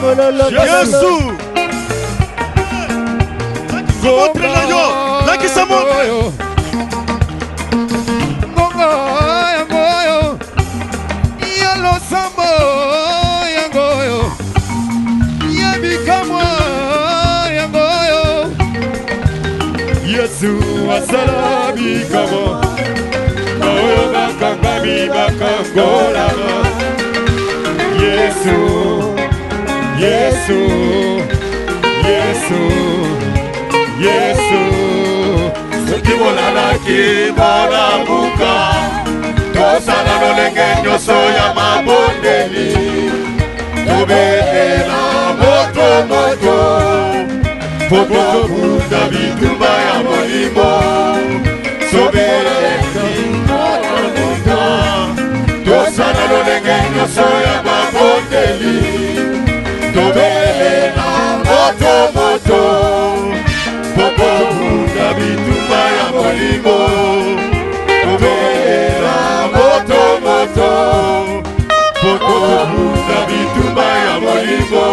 Mololo. Jésus. Votre layo, la qui se montre. Yalo sambo yangoyo. Yabikamwa yangoyo. Yesu asala bikamo. Oyo bakangami bakangola. Yesu, Yesu, Yesu, Yesu. Soki bolalaki bolamuka, tosala lolenge nyonso ya mabondeli, tobelela moto po tokunda bitumba ya molimo, sobeleki moto tosala lolenge nyonso ya mabondeli, tobelela moto po tokunda bitumba ya molimo, tobelela moto po tokunda bitumba ya molimo.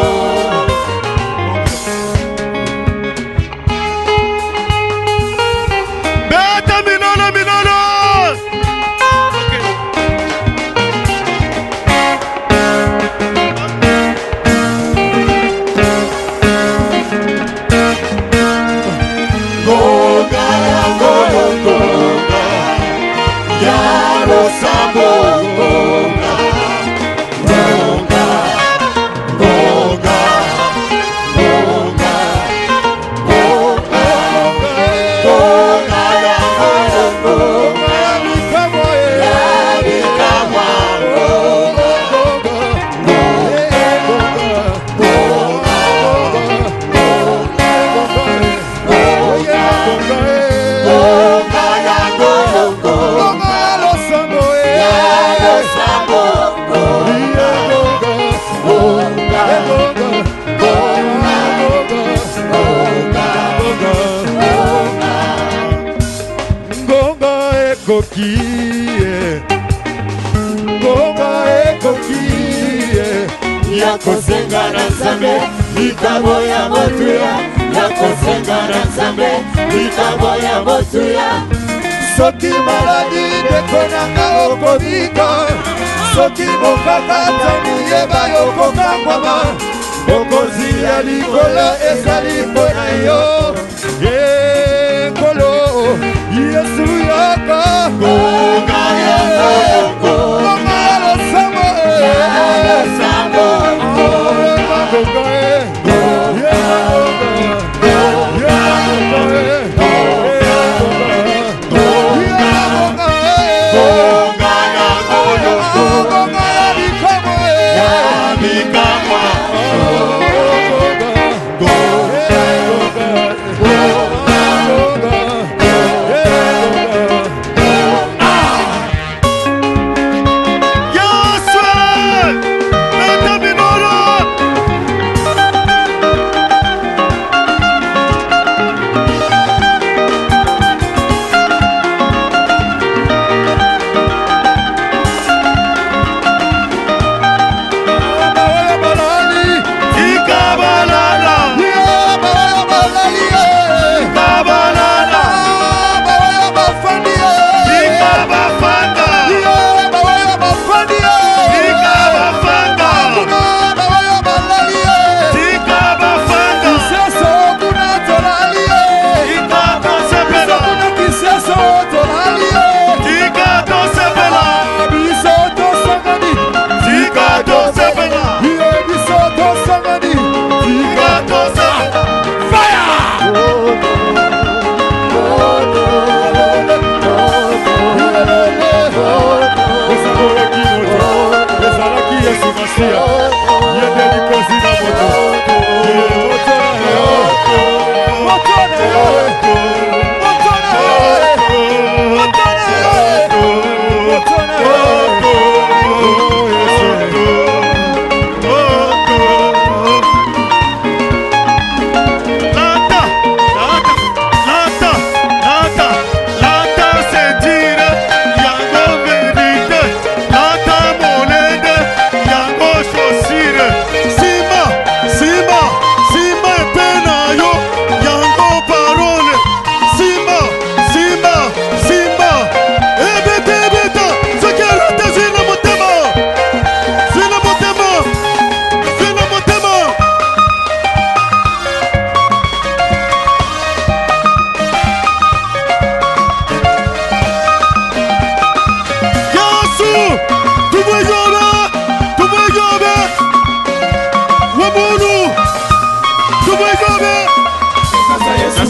Yakosenga na Nzambe, likambo ya motuya. Yakosenga na Nzambe, likambo ya motuya. Soki maladi dekonanga okobika, soki mokakata muyeba yokokangwama, bokozi ya likolo ezali mpona yo. Ekolo Yesu yaka konga yoko konga losambo losambo konga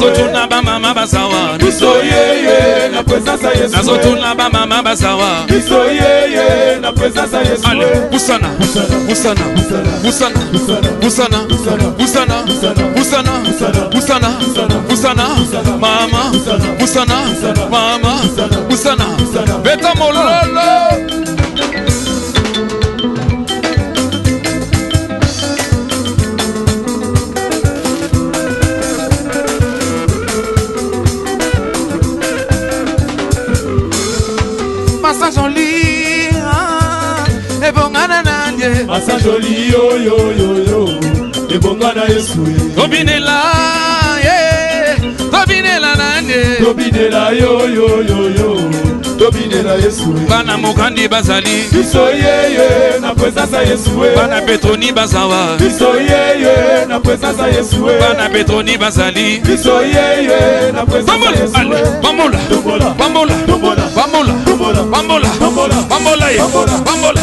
Nazotuna ba mama basawa. Biso yeye na présence ya Yesu. Nazotuna ba mama basawa. Biso yeye na présence ya Yesu. Allez, Boussana, Boussana, Boussana, Boussana, Boussana, Boussana, Boussana, Boussana, Mama, Boussana, Mama, Boussana, Beta mololo. Massa joli, ebongana nanye. Massa joli yo yo yo yo, ebongana Yesu. Tobinela, yeah, tobinela nanye. Tobinela yo yo yo yo, tobinela Yesu. Bana mokandi bazali. Biso yeye na présence ya Yesu. Bana Petroni bazawa. Biso yeye na présence ya Yesu. Bana Petroni bazali. Biso yeye na présence ya Yesu. Bambola, bambola, bambola, bambola, bambola, bambola, bambola, bambola,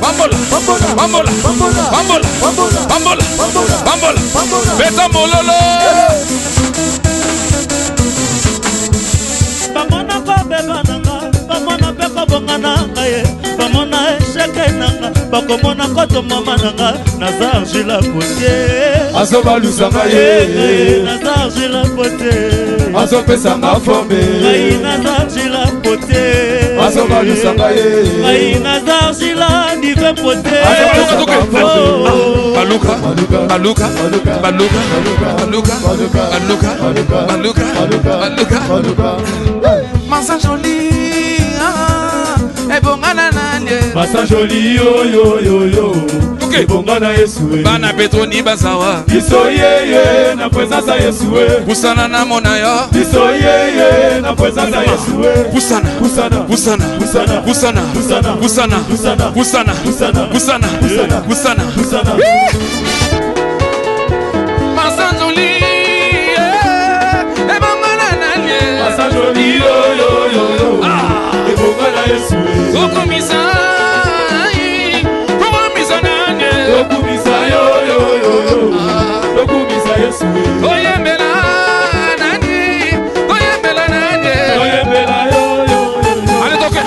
bambola, bambola, bambola, bambola, bambola, beta mololo. Bamona ko beba nanga, bamona pe ko bonga nanga ye, bamona esheke nanga, bakomona ko to mama nanga, nazar jila pote. Azoba lusanga ye, nazar jila pote. Azopesa nga fombe, ai nazar jila pote. Azoba lusanga ye, ai nazar jila dive pote. Baluka, baluka, baluka, baluka, baluka, baluka, baluka. Massa joli, ebongana nanye. Massa joli yo yo yo yo, ebongana Yesu. Bana Petroni bazawa. Biso yeye na présence ya Yesu. Boussana na mona yo. Biso yeye na présence ya Yesu. Boussana, Boussana, Boussana, Boussana, Boussana, Boussana, Boussana, Boussana, Boussana, Boussana, Boussana, Boussana, Boussana. Massa joli, ebongana nanye. Massa joli yo yo yo yo, ebongana Yesu. Okumisa, okumisa nanye. Okumisa yo yo yo yo, okumisa Yesu. Oyembela nanye, oyembela nanye. Oyembela yo yo yo. Allez toke.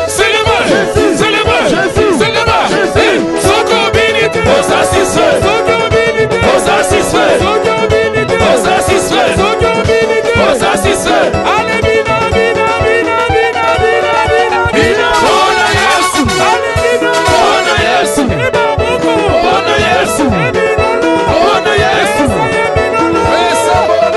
Célèbre, célèbre, célèbre. Soko binite, satisfait. Soko binite, satisfait. Soko binite, satisfait. Soko binite, satisfait. Allez bina bina bina bina bina bina bina. Bona Yesu, allez bina. Bona Yesu, bona Yesu, bona Yesu. Esa bona.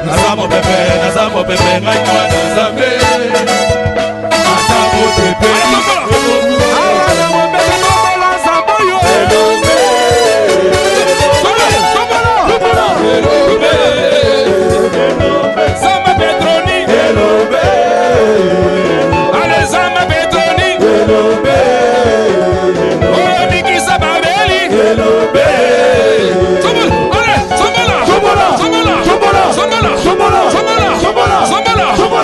Nazamo pepe ngai mwana Nzambe. Nazamo pepe. Zama Petroni. Allez Zama Petroni. Oh Nikisa Babeli. Allez, Somola.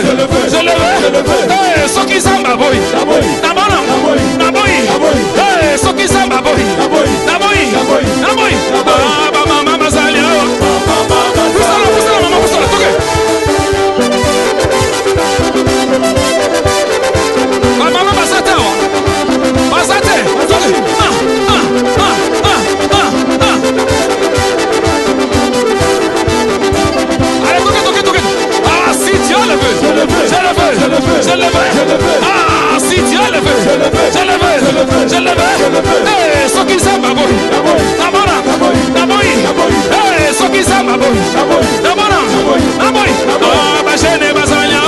je le veux. Soki Samba boy. Nabona. Naboy. Soki Samba boy. Naboy. Mama Mazalia. Poussala, maman, poussala. Toke. Maman Basate. Basate. Allez, toke. Ah, si Dieu le veut. Je le veux. Ah, si Dieu le veut. Je le veux. Hey, Soki Samba boy. Nabona. Naboy. Hey, Soki Samba boy. Nabona. Naboy. Ah, Bachene Bazanya.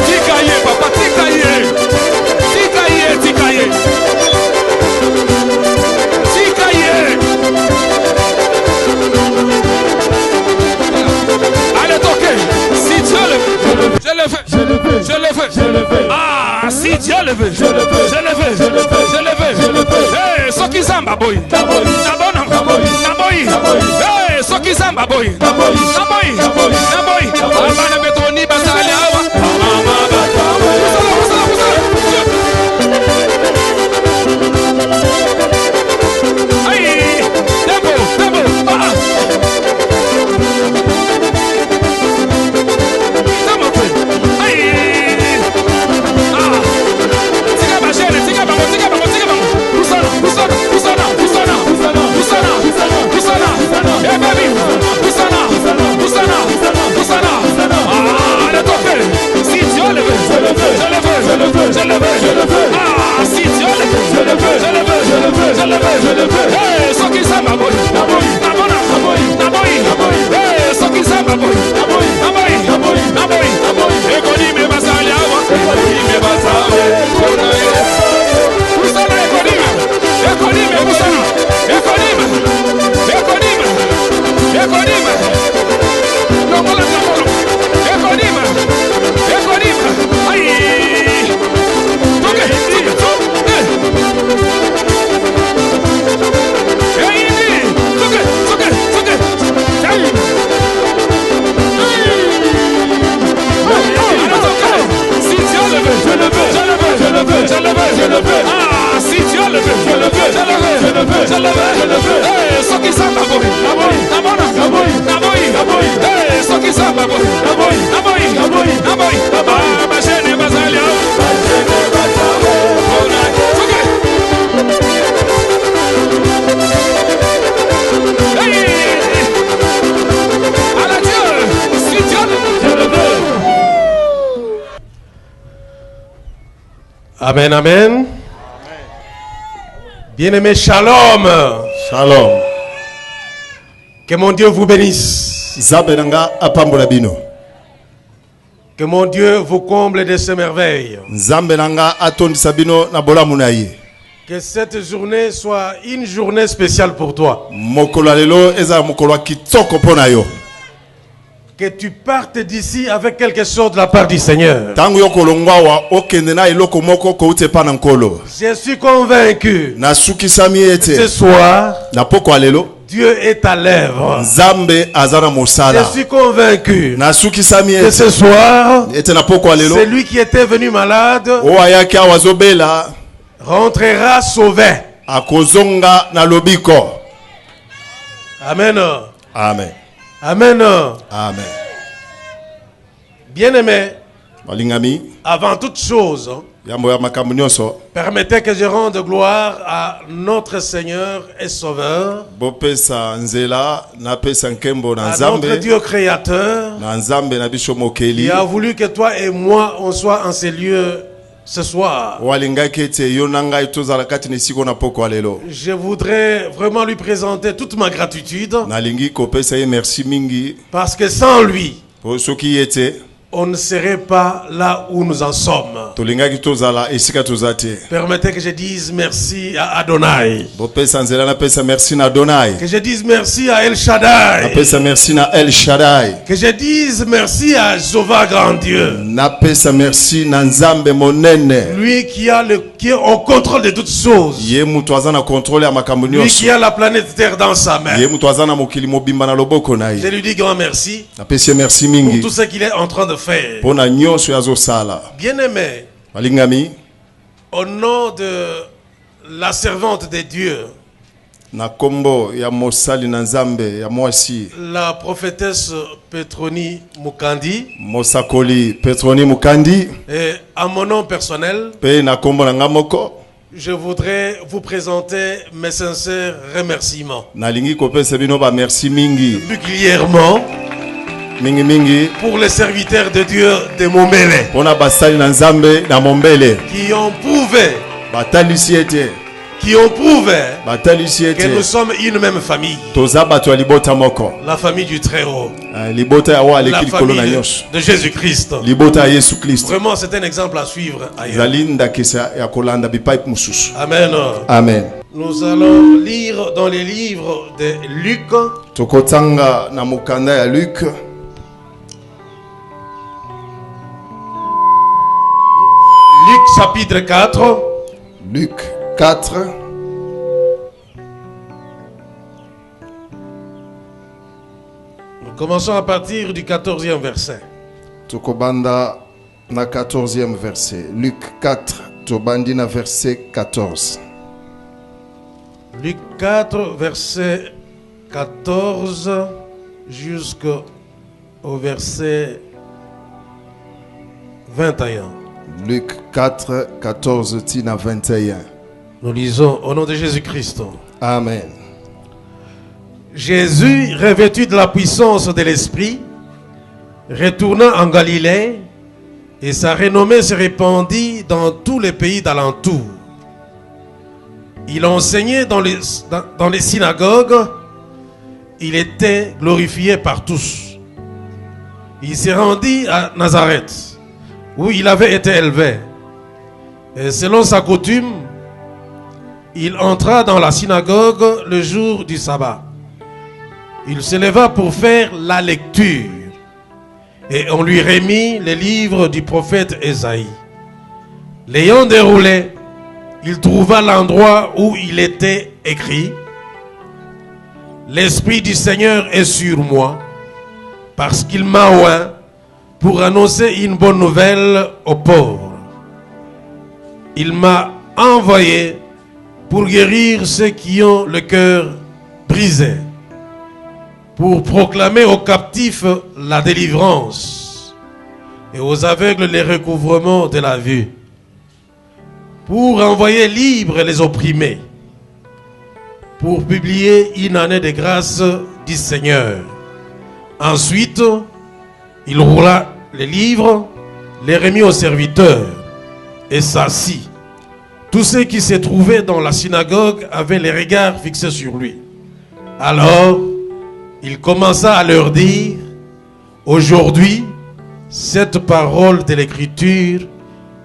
Tikaye, papa, tikaye. Allez, toquez. Si Dieu le veut, je le fais. Ah, si Dieu le veut, je le fais. Hey, Soki Samba boy. Nabona. Naboy. Hey, Soki Samba boy. Naboy. Abana Petroni Basalia. Aïe, tempo. Je le veux. Ah, si Dieu le veut. Je le veux. Hey, Soki Samba boy. Nabona. Hey, Soki Samba boy. Naboy. Ekonime Basalia. Je le veux. Ah, si Dieu le veut, je le veux. Hey, Soki Samba boy. Naboy. Hey, Soki Samba boy. Naboy. Ah, Bachene Bazalia. Hey, à la Dieu, si Dieu je le veux. Amen. Bien-aimé, shalom. Que mon Dieu vous bénisse. Que mon Dieu vous comble de ses merveilles. Que cette journée soit une journée spéciale pour toi. Que tu partes d'ici avec quelque chose de la part du Seigneur. Je suis convaincu que ce soir, Dieu est à l'œuvre. Je suis convaincu que ce soir, celui qui était venu malade rentrera sauvé. Amen. Bien-aimé, avant toute chose, permettez que je rende gloire à notre Seigneur et Sauveur, à notre Dieu créateur, qui a voulu que toi et moi on soit en ces lieux ce soir. Je voudrais vraiment lui présenter toute ma gratitude, parce que sans lui, on ne serait pas là où nous en sommes. Permettez que je dise merci à Adonai. Que je dise merci à El Shaddai. Que je dise merci à Jéhovah grand Dieu. Lui qui a qui est au contrôle de toutes choses. Lui qui a la planète Terre dans sa main. Je lui dis grand merci pour tout ce qu'il est en train de faire. Bien-aimé, au nom de la servante de Dieu, la prophétesse Petroni Mukandi, et à mon nom personnel, je voudrais vous présenter mes sincères remerciements. Particulièrement pour les serviteurs de Dieu de Mombele qui ont prouvé que nous sommes une même famille. La famille du Très-Haut. La famille de Jésus-Christ. Vraiment, c'est un exemple à suivre ailleurs. Amen. Amen. Nous allons lire dans les livres de Luc. Luc chapitre 4. Luc 4. Nous commençons à partir du 14e verset. Tokobanda na 14e verset. Luc 4, tobandi na verset 14. Luc 4, verset 14 jusqu'au verset 21. Luc 4, 14 tina 21. Nous lisons au nom de Jésus-Christ. Amen. Jésus, revêtu de la puissance de l'Esprit, retourna en Galilée et sa renommée se répandit dans tous les pays d'alentour. Il enseignait dans les synagogues, il était glorifié par tous. Il se rendit à Nazareth, où il avait été élevé. Et selon sa coutume, il entra dans la synagogue le jour du sabbat. Il se leva pour faire la lecture. Et on lui remit les livres du prophète Ésaïe. L'ayant déroulé, il trouva l'endroit où il était écrit: L'Esprit du Seigneur est sur moi, parce qu'il m'a oint pour annoncer une bonne nouvelle aux pauvres. Il m'a envoyé pour guérir ceux qui ont le cœur brisé, pour proclamer aux captifs la délivrance et aux aveugles les recouvrements de la vue, pour envoyer libres les opprimés, pour publier une année de grâce du Seigneur. Ensuite, il roula les livres, les remit aux serviteurs et s'assit. Tous ceux qui se trouvaient dans la synagogue avaient les regards fixés sur lui. Alors, il commença à leur dire: Aujourd'hui, cette parole de l'Écriture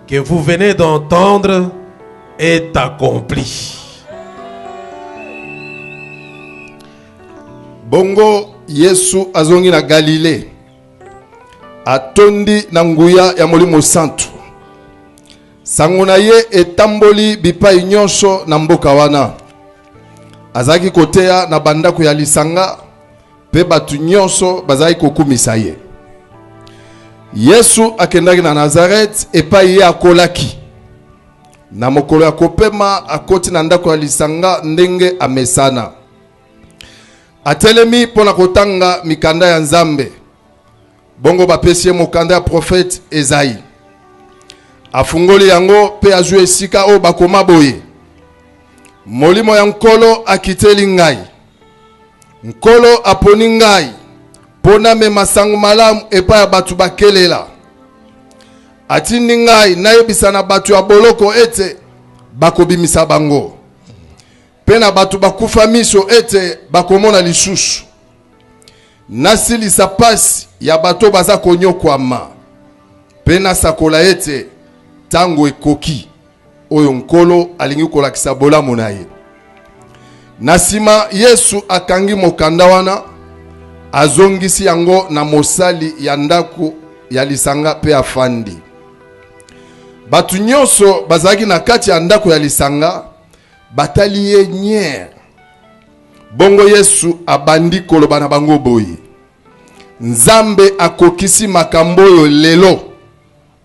que vous venez d'entendre est accomplie. Bongo Yesu azongi na Galilée, atondi na nguya ya Molimo Santu. Sango na ye etamboli bipai nyonso na mboka wana. Azaki kotea na bandako ya lisanga, pe batu nyonso bazaki kokumisa ye. Yesu akendaki na Nazareth epai ye akolaki. Na mokolo ya kopema akoti na ndako ya lisanga ndenge amesana. Atelemi pona kotanga mikanda ya Nzambe. Bongo bapesi ye mokanda ya prophète Esaïe. Afungoli yango pe azwi esika o bakoma boye: Molimo ya nkolo akiteli ngai. Nkolo aponi ngai pona mema sango malamu epai ya batu bakelela. Atindi ngai nayebisa na batu ya boloko ete bakobimisa bango, pe na batu bakufa miso ete bakomona lisusu. Nasilisa pasi ya bato baza konyokwama, pe nasakola ete tango ekoki oyo nkolo alingi kolakisa bolamu na ye. Nasima Yesu akangi mokanda wana, azongisi yango na mosali ya ndako ya lisanga pe afandi. Batu nyonso bazalaki na kati ya ndako ya lisanga batali ye nyer. Bongo Yesu abandi koloba na bango boye. Nzambe akokisi makambo oyo lelo.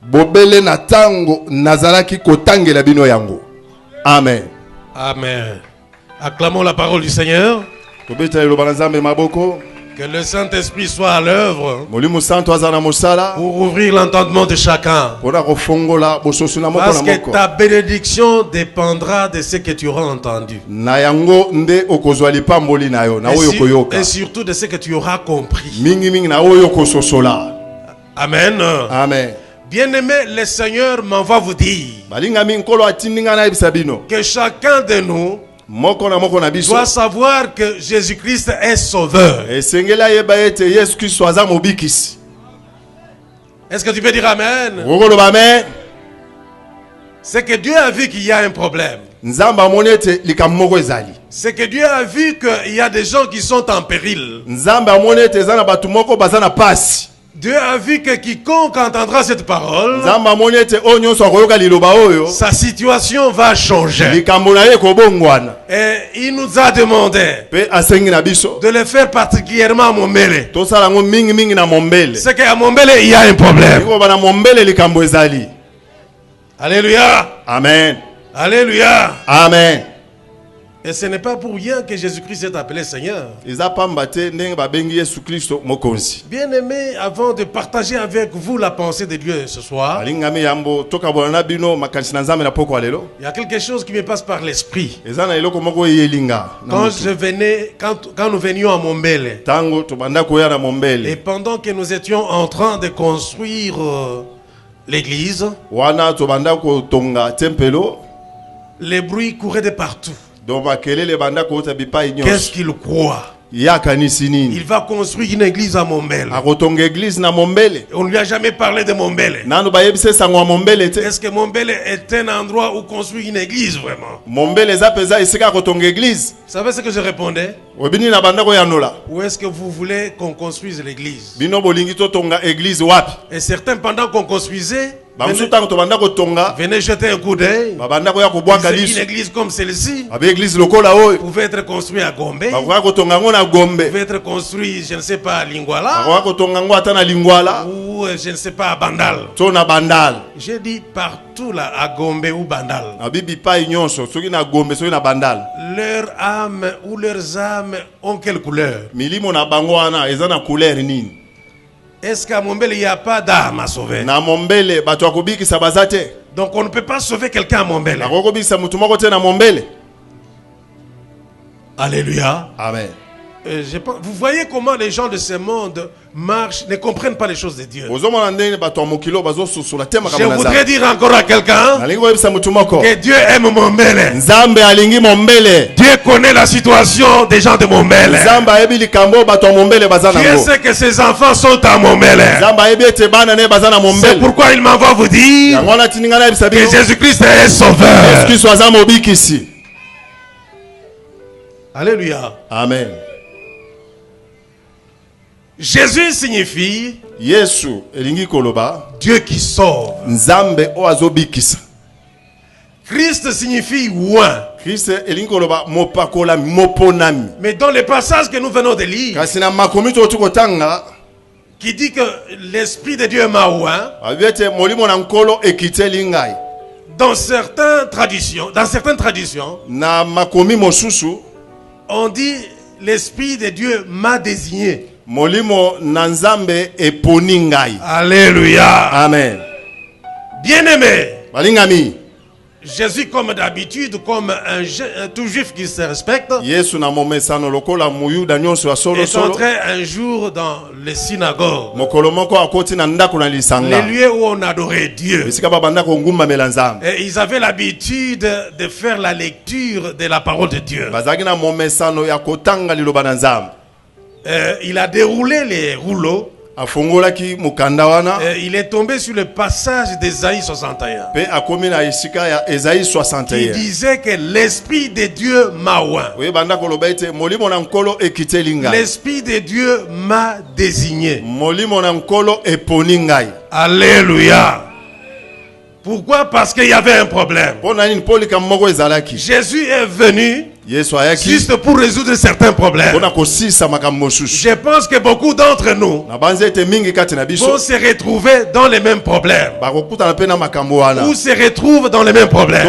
Bobele na tango nazalaki kotangela bino yango. Amen. Amen. Acclamons la parole du Seigneur. Que le Saint-Esprit soit à l'œuvre pour ouvrir l'entendement de chacun. Parce que ta bénédiction dépendra de ce que tu auras entendu. Et surtout de ce que tu auras compris. Amen. Amen. Bien-aimé, le Seigneur m'envoie vous dire que chacun de nous doit savoir que Jésus-Christ est sauveur. Est-ce que tu peux dire Amen? C'est que Dieu a vu qu'il y a un problème. C'est que Dieu a vu qu'il y a des gens qui sont en péril. Dieu a vu que quiconque entendra cette parole, sa situation va changer. Et il nous a demandé de le faire particulièrement à Mombele. C'est qu'à Mombele, il y a un problème. Alléluia. Amen. Alléluia. Amen. Et ce n'est pas pour rien que Jésus-Christ est appelé Seigneur. Bien-aimé, avant de partager avec vous la pensée de Dieu ce soir, il y a quelque chose qui me passe par l'esprit. Quand nous venions à Mombele, et pendant que nous étions en train de construire l'église, les bruits couraient de partout. Qu'est-ce qu'il croit? Il va construire une église à Mombele. On ne lui a jamais parlé de Mombele. Est-ce que Mombele est un endroit où construire une église vraiment? Vous savez ce que je répondais? Où est-ce que vous voulez qu'on construise l'église? Et certains, pendant qu'on construisait, venez jeter un coup d'œil. Une église comme celle-ci pouvait être construite à Gombe, pouvait être construite, je ne sais pas, à Lingwala, ou je ne sais pas, à Bandal. J'ai dit partout là, à Gombe ou Bandal. Leur âme ou leurs âmes ont quelle couleur? Est-ce qu'à Mombele il n'y a pas d'âme à sauver? Donc on ne peut pas sauver quelqu'un à Mombele. Alléluia. Amen. Vous voyez comment les gens de ce monde marchent, ne comprennent pas les choses de Dieu. Je voudrais dire encore à quelqu'un que Dieu aime Mombele. Dieu connaît la situation des gens de Mombele. Dieu sait que ses enfants sont à Mombele. C'est pourquoi il m'envoie vous dire que Jésus-Christ est sauveur. Alléluia. Amen. Jésus signifie Dieu qui sauve. Christ signifie oint. Mais dans le passage que nous venons de lire, qui dit que l'Esprit de Dieu m'a oint, dans certaines traditions, on dit l'Esprit de Dieu m'a désigné. Alléluia. Amen. Bien-aimé, Jésus, comme d'habitude, comme un tout juif qui se respecte, est entré un jour dans les synagogues, les lieux où on adorait Dieu. Et ils avaient l'habitude de faire la lecture de la parole de Dieu. Il a déroulé les rouleaux. Il est tombé sur le passage d'Ésaïe 61. Il disait que l'Esprit de Dieu m'a oint. L'Esprit de Dieu m'a désigné. Alléluia. Pourquoi? Parce qu'il y avait un problème. Jésus est venu juste pour résoudre certains problèmes. Je pense que beaucoup d'entre nous vont se retrouver dans les mêmes problèmes. Ou se retrouvent dans les mêmes problèmes.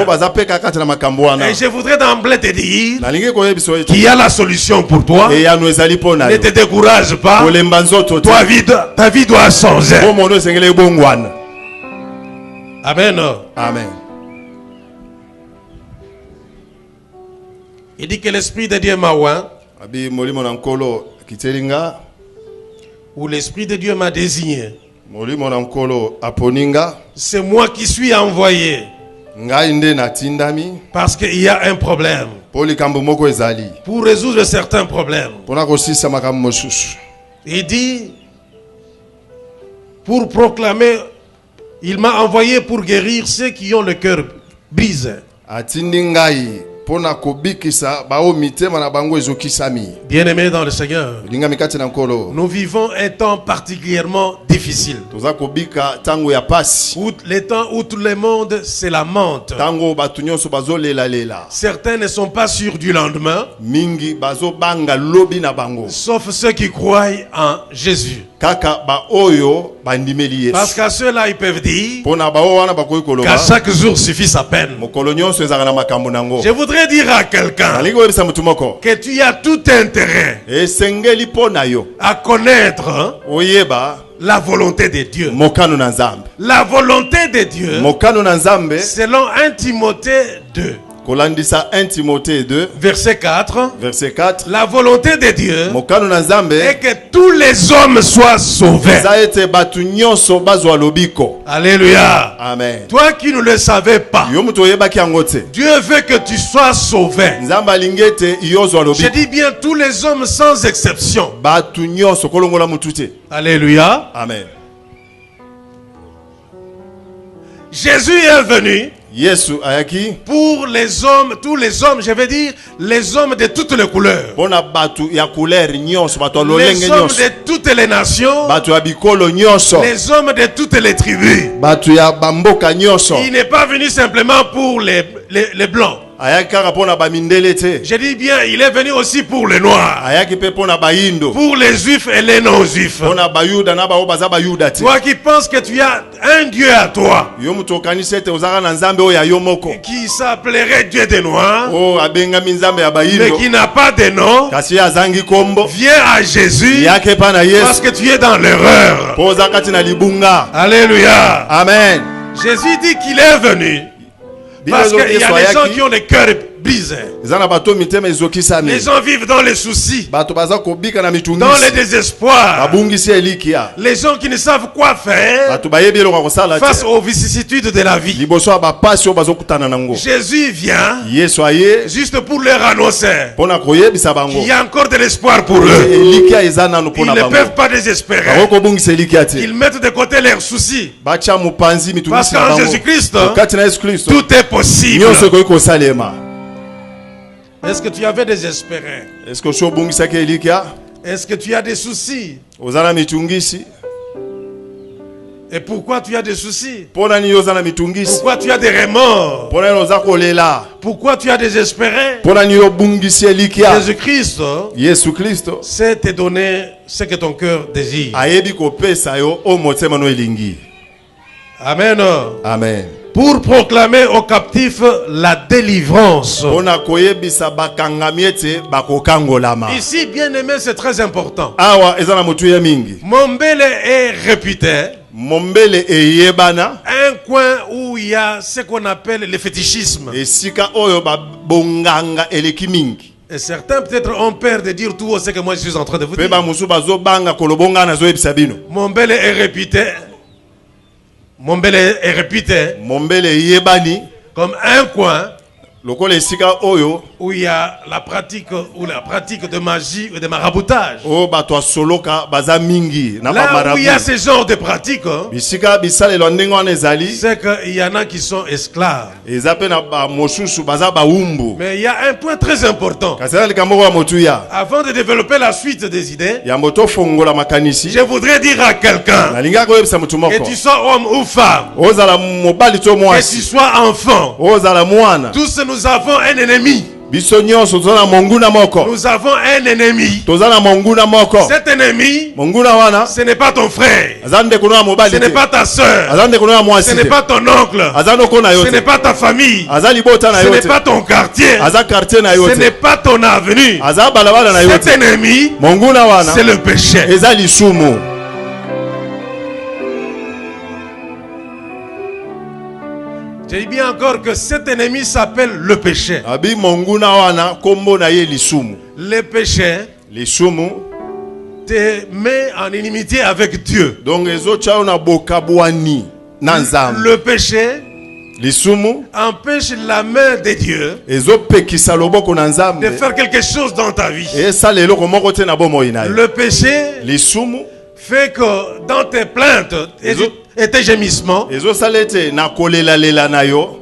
Et je voudrais d'emblée te dire qu'il y a la solution pour toi. Ne te décourage pas. Ta vie doit changer. Amen. Amen. Il dit que l'Esprit de Dieu m'a oint, ou l'Esprit de Dieu m'a désigné. C'est moi qui suis envoyé. Parce qu'il y a un problème. Pour résoudre certains problèmes. Il dit, pour proclamer, il m'a envoyé pour guérir ceux qui ont le cœur brisé. Bien-aimés dans le Seigneur, nous vivons un temps particulièrement difficile. Les temps où tout le monde se lamente. Certains ne sont pas sûrs du lendemain, sauf ceux qui croient en Jésus. Parce qu'à ceux-là, ils peuvent dire qu'à chaque jour suffit sa peine. Je voudrais dire à quelqu'un que tu as tout intérêt à connaître la volonté de Dieu. La volonté de Dieu, selon 1 Timothée 2. 1 Timothée 2, verset 4. La volonté de Dieu est que tous les hommes soient sauvés. Alléluia. Amen. Toi qui ne le savais pas, Dieu veut que tu sois sauvé. Je dis bien tous les hommes sans exception. Alléluia. Amen. Jésus est venu pour les hommes, tous les hommes, je veux dire les hommes de toutes les couleurs, les hommes de toutes les nations, les hommes de toutes les tribus. Il n'est pas venu simplement pour les blancs. Je dis bien, il est venu aussi pour les noirs, pour les juifs et les non-juifs. Toi qui penses que tu as un Dieu à toi qui s'appellerait Dieu des noirs, mais qui n'a pas de nom, viens à Jésus parce que tu es dans l'erreur. Alléluia. Amen. Jésus dit qu'il est venu parce qu'il y a des gens qui ont le cœur brisé. Les gens vivent dans les soucis, dans le désespoir. Les gens qui ne savent quoi faire face aux vicissitudes de la vie. Jésus vient juste pour leur annoncer qu'il y a encore de l'espoir pour eux. Ils ne peuvent pas désespérer. Ils mettent de côté leurs soucis, parce qu'en Jésus-Christ tout est possible. Est-ce que tu avais désespéré? Est-ce que tu as des soucis? Et pourquoi tu as des soucis? Pourquoi tu as des remords? Pourquoi tu as désespéré? Jésus-Christ sait te donner ce que ton cœur désire. Amen. Amen. Pour proclamer aux captifs la délivrance. Ici, bien aimé, c'est très important. Mombele est réputé un coin où il y a ce qu'on appelle le fétichisme. Et certains peut-être ont peur de dire tout haut ce que moi je suis en train de vous dire. Mombele est réputé. Mombele est réputé comme un coin lokola esika oyo où il y a la pratique de magie ou de maraboutage. o bato asoloka baza mingi na ba Là où il y a marabout ce genre de pratiques, bisika bisalelo ndenge wana ezali c'est qu'il y en a qui sont esclaves. eza pe na ba mosusu baza baumbu Mais il y a un point très important. kasi na likambo ya motuya Avant de développer la suite des idées, ya moto fongola makanisi je voudrais dire à quelqu'un, nalinga koyebisa mutu que moko tu sois homme ou femme, ozala mobali to que tu mwasi sois enfant, ozala mwana tous nous avons un ennemi. biso nyonso toza na monguna moko Nous avons un ennemi. toza na monguna moko Cet ennemi, monguna wana ce n'est pas ton frère, aza ndeko na ce mobali n'est te pas ta soeur, aza ndeko na ce mwasi n'est te pas ton oncle, aza ndoko na yo ce n'est te pas ta famille, aza libota na ce yo n'est te pas ton quartier, aza quartier na yo ce te n'est pas ton avenue. aza balabala na yo Cet te ennemi, monguna wana c'est le péché. eza lisumu Je dis bien encore que cet ennemi s'appelle le péché. abi monguna wana kombo na ye lisumu Le péché lisumu te met en inimité avec Dieu. donc ezotia yo na bokabwani na nzambe Le péché lisumu empêche la main de Dieu ezopekisa loboko na de nzambe faire quelque chose dans ta vie. esala eloko moko te na bomoi na yo Le péché lisumu fait que dans tes plaintes et tes gémissements, ezosala ete na kolelalela na yo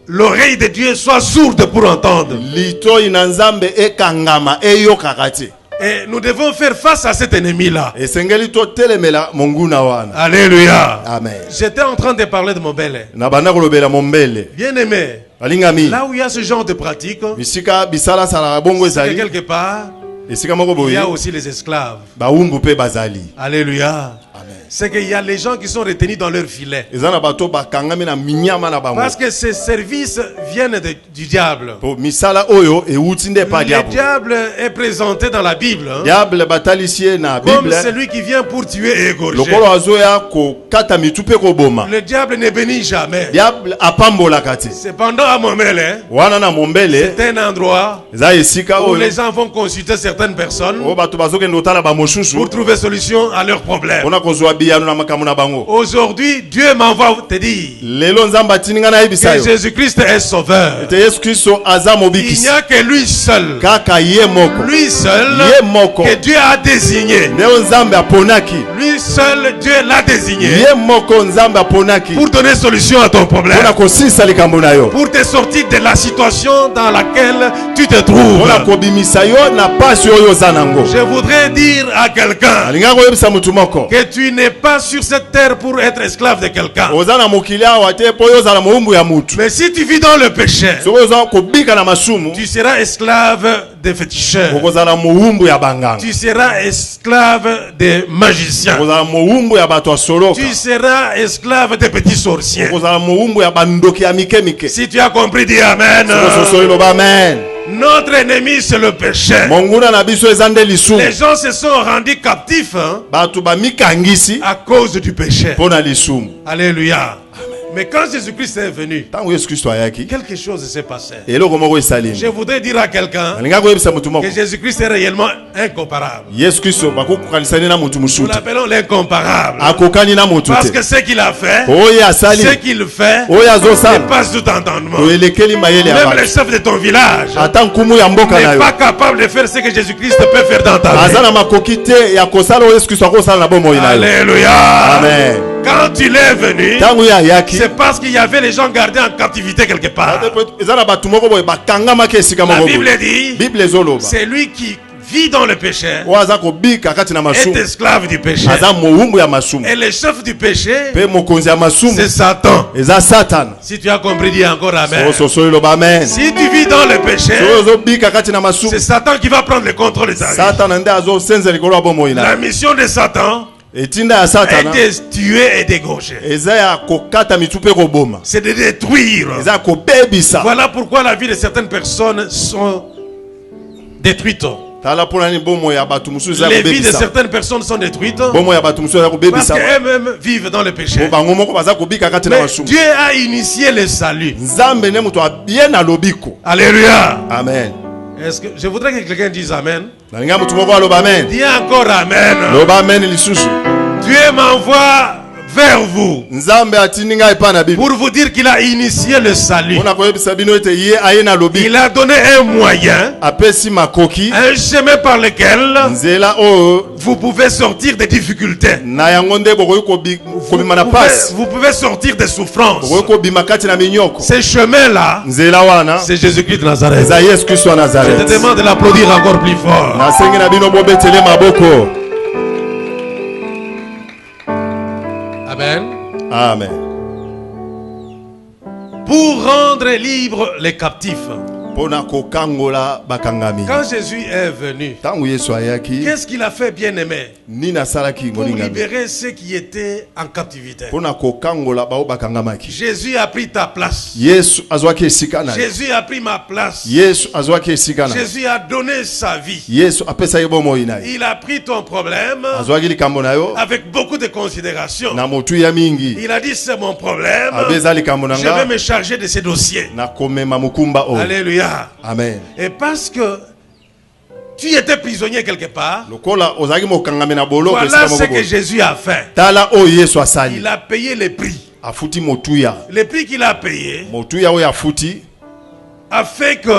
l'oreille de Dieu soit sourde pour entendre. litoi na nzambe ekangama eyokaka te Et nous devons faire face à cet ennemi-là. esengeli totelemela monguna wana Alléluia. amen J'étais en train de parler de mon bel. na banda kolobela mombele Bien aimé, balingami là où il y a ce genre de pratique, bisika bisalasala bongo c'est que ezali quelque part, esika moko il y boye a aussi les esclaves. baumbu mpe bazali Alléluia. amen C'est qu'il y a les gens qui sont retenus dans leur filet. eza na bato bakangami na minyama na bango Parce que ces services viennent du diable. po misala oyo euti nde pa Le diable diable est présenté dans la Bible hein, diable batalisi ye na comme bible celui qui vient pour tuer et égorger. lokolo azoya kokata mitu mpe koboma Le diable ne bénit jamais. diable apambolaka te Cependant, à Momele, wana na mombele c'est un endroit eza esika où oyo les gens vont consulter certaines personnes oyo bato bazokende kotala bamosusu pour trouver solution à leurs problèmes. mpona kozwa biyano na makambo na bango Aujourd'hui, Dieu m'envoie te dire lelo nzambe atindi ngai nayebisa que yo Jésus-Christ est sauveur. ete yesu kristo aza Il n'y mobikisi a que lui seul, kaka ye moko lui seul, ye moko que Dieu a désigné. nde oyo nzambe aponaki Lui seul, Dieu l'a désigné ye moko nzambe aponaki pour donner solution à ton problème, mpona kosilisa likambo na yo pour te sortir de la situation dans laquelle tu te trouves. mpona kobimisa yo na pasi oyo oza nango Je voudrais dire à quelqu'un alinga koyebisa mutu moko que tu n'es pas sur cette terre pour être esclave de quelqu'un. oza na mokili awa te mpo oyo ozala moumbu ya mutu Mais si tu vis dans le péché, soki oza kobika na masumu tu seras esclave des féticheurs. okozala mowumbu ya banganga Tu seras esclave des magiciens. okozala mowumbu ya bato ya soloka Tu seras esclave des petits sorciers. okozala mowumbu ya bandoki ya mike mike Si tu as compris, dis Amen. soso eloba amen Notre ennemi, c'est le péché. monguna na biso eza nde Les lisumu gens se sont rendus captifs hein, bato bamikangisi à cause du péché. mpo na lisumu Alléluia. Mais quand Jésus-Christ est venu, ntango yesu kristo ayaki quelque chose s'est passé. eloko moko esalemi Je voudrais dire à quelqu'un nalinga koyebisa mutu moko que Jésus-Christ est réellement incomparable. yesu kristo bakokokanisani na mutu Nous mosusu l'appelons l'incomparable. akokani na mutu Parce te que ce qu'il a fait, oyo asali ce qu'il fait, oyo azosala dépasse tout entendement. toelekeli mayele ya Même le bato chef de ton village ata nkumu ya mboka na n'est yo pas capable de faire ce que Jésus-Christ peut faire dans ta vie. aza na makoki te ya kosala oyo yesu kristo akosala na bomoi na yo Alléluia. amen Quand il est venu, ntango ye ayaki c'est parce qu'il y avait les gens gardés en captivité quelque part. eza na bato moko boye bakangamaki esika La moko Bible boye dit, bible ezoloba c'est lui qui vit dans le péché, oyo aza kobika kati na est masumu esclave du péché. aza mowumbu ya masumu Et le chef du péché, mpe mokonzi ya masumu c'est Satan. eza satana Si tu as compris, dis encore Amen. soso eloba amen Si tu vis dans le péché, soki ozobika kati na masumu c'est Satan qui va prendre le contrôle de ta vie. satana nde azosenza likolo ya bomoi na La yo mission de Satan etinda ya est satana de tuer et d'égorger. eza ya kokata mitu mpe koboma C'est de détruire. eza ya kobebisa Voilà pourquoi la vie de certaines personnes sont détruites. tala mpona nini bomoi ya bato mosusu eza ya Les vies de kobebisa certaines personnes sont détruites bomoi ya bato mosusu eza ya parce kobebisa qu'elles-mêmes vivent dans le péché. po bango moko baza kobika kati na Mais masumu Dieu a initié le salut. nzambe nde moto abie na lobiko Alléluia. amen Est-ce que je voudrais que quelqu'un dise Amen. nalinga motu moko aloba amen Dis encore Amen. loba amen lisusu Dieu m'envoie vers vous Nzambe atindi ngai epai na bino. pour vous dire qu'il a initié le salut. Mpona koyebisa bino ete ye aye na lobi. Il a donné un moyen, Apesi makoki. un chemin par lequel Nzela oyo vous pouvez sortir des difficultés. na yango nde bokoki kobima na pasi. Vous pouvez sortir des souffrances. Bokoki kobima kati na minyoko. Ce chemin-là, Nzela wana c'est Jésus-Christ de Nazareth. eza Yesu Kristo wa Je Nazareth. te demande de l'applaudir encore plus fort. Nasengi na bino bobetele maboko. Amen. Amen. Pour rendre libres les captifs. Mpona kokangola bakangami. Quand Jésus est venu, Tango Yesu ayaki, qu'est-ce qu'il a fait, bien-aimé, nini asalaki pour molingami? libérer ceux qui étaient en captivité? Mpona kokangola bao bakangamaki. Jésus a pris ta place. Yesu azwaki esika na ye. Jésus a pris ma place. Yesu azwaki esika na ye. Jésus a donné sa vie. Yesu apesa ye bomoi na ye. Il a pris ton problème Azwaki likambo na yo avec beaucoup de considération. na motu ya mingi. Il a dit, c'est mon problème. Abeza likambo na Je vais nga me charger de ces dossiers. na komema mukumba o. Alléluia. Amen. Et parce que tu étais prisonnier quelque part, Lokola ozaki mokangami na boloko voilà esika ce moko. que Jésus a fait. Tala o Yesu asali. Il a payé le prix. Afuti motuya. Le prix qu'il a payé Motuya oyo afuti a fait que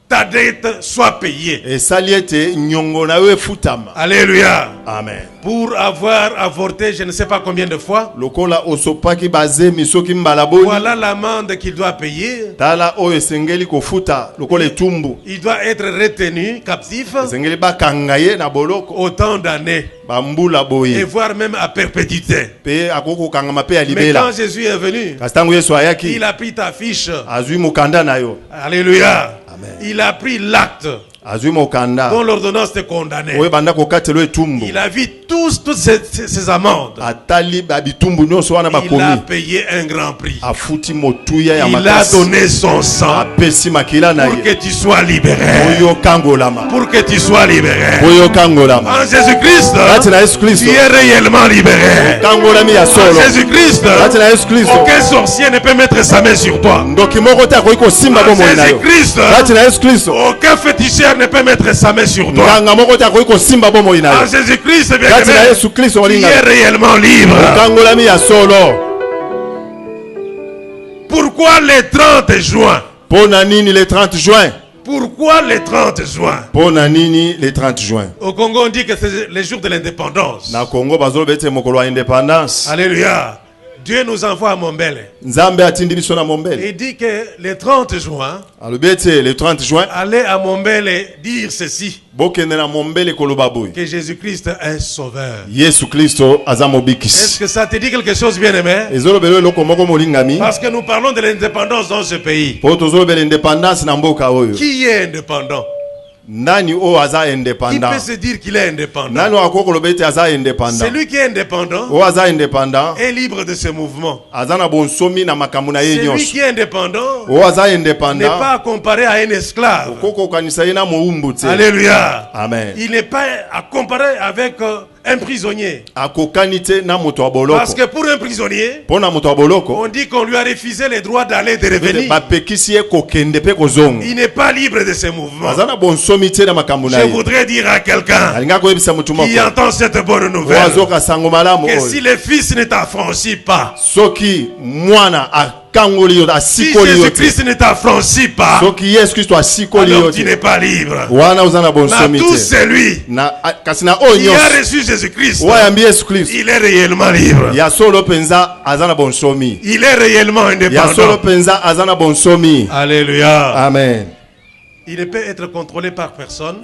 ta dette soit payée. esali ete nyongo na yo efutama. Alléluia. Amen. Pour avoir avorté je ne sais pas combien de fois, Lokola osopaki bazemi soki mbala boni. voilà l'amende qu'il doit payer. Tala oyo esengeli kofuta lokola etumbu. Il doit être retenu captif Esengeli bakanga ye na boloko autant d'années bambula et boye. voire même à perpétuité. Pe akoko kangama pe ya Mais libela. quand Jésus est venu, Kasi tango Yesu ayaki il a pris ta fiche. azwi mokanda na yo. Alléluia. Amen. Il a pris l'acte Azwi mokanda dont l'ordonnance te condamnait. oyo banda kokatelo etumbu. Il a vu toutes ces amendes. Atali babitumbu nyonso wana Il a bakomi. payé un grand prix. Afuti motuya ya Il a makasi. donné son sang Apesi makila na pour que ye. tu sois libéré. Oyo kangolama. Pour que tu sois libéré. Oyo kangolama. En Jésus-Christ, Kati na Yesu tu Kristo. es réellement libéré. Kangolami ya En solo. Jésus-Christ, Kati na Yesu Kristo. aucun sorcier ne peut mettre sa main sur toi. Ndoki moko te akoki kosimba En bomoi na yo. Jésus-Christ, Kati na Yesu Kristo. aucun féticheur ne peut mettre sa main sur toi. Nganga moko te akoki kosimba bomoi na En yo. Jésus-Christ, bien Kati na aimé, Yesu Kristo tu olinga. es réellement libre. Kangolami ya solo. Pourquoi le 30 juin? Pona nini le 30 juin? Pourquoi le 30 juin? Pona nini le 30 juin? Au Congo, on dit que c'est le jour de l'indépendance. Na Congo bazoloba ete mokolo ya indépendance. Alléluia. Dieu nous envoie à Mombele. Nzambe atindi biso na Mombele. Il dit que le 30 juin, Alobi ete le 30 juin allez à Mombele dire ceci, bokende na Mombele koloba boy. que Jésus-Christ est sauveur. Yesu Kristo aza Est-ce mobikisi. que ça te dit quelque chose, bien-aimé? Ezolobela eloko moko molingami. Parce que nous parlons de l'indépendance dans ce pays. Po tozolobela indépendance na mboka oyo. Qui est indépendant? Nani o aza Qui indépendant? peut se dire qu'il est indépendant? Nani wako koloba ete aza indépendant? Celui qui est indépendant O aza indépendant est libre de ses mouvements. aza na bonsomi na makambo na ye Celui nyonso. qui est indépendant O aza n'est indépendant pas comparé à un esclave. okoko kanisa ye na moumbu te. Alléluia. Amen. Il n'est pas à comparer avec un prisonnier. Akokani te na moto wa Parce boloko. que pour un prisonnier, Pona moto wa boloko on dit qu'on lui a refusé le droit d'aller et de revenir. bapekisi ye kokende pe kozonga. Il n'est pas libre de ses mouvements. Aza na bonsomi te na makambo na Je ye. voudrais dire à quelqu'un Alinga koyebisa mutu qui moko. entend cette bonne nouvelle Oazoka sango malamu que oyo. si le Fils ne t'affranchit pas, Soki mwana akangoli yo si asikoli yo te. Jésus-Christ ne t'affranchit pas, Soki Yesu Kristo asikoli yo alors tu te. n'es pas libre. Wana uza na Mais bonsomi tout te. celui Kasi na oyo qui a nyonso. reçu Jésus-Christ, Wayambi Yesu Kristo. il est réellement libre. Ya solo penza aza na bonsomi. Il est réellement Ya solo indépendant. penza aza na bonsomi. Alléluia. Amen. Il ne peut être contrôlé par personne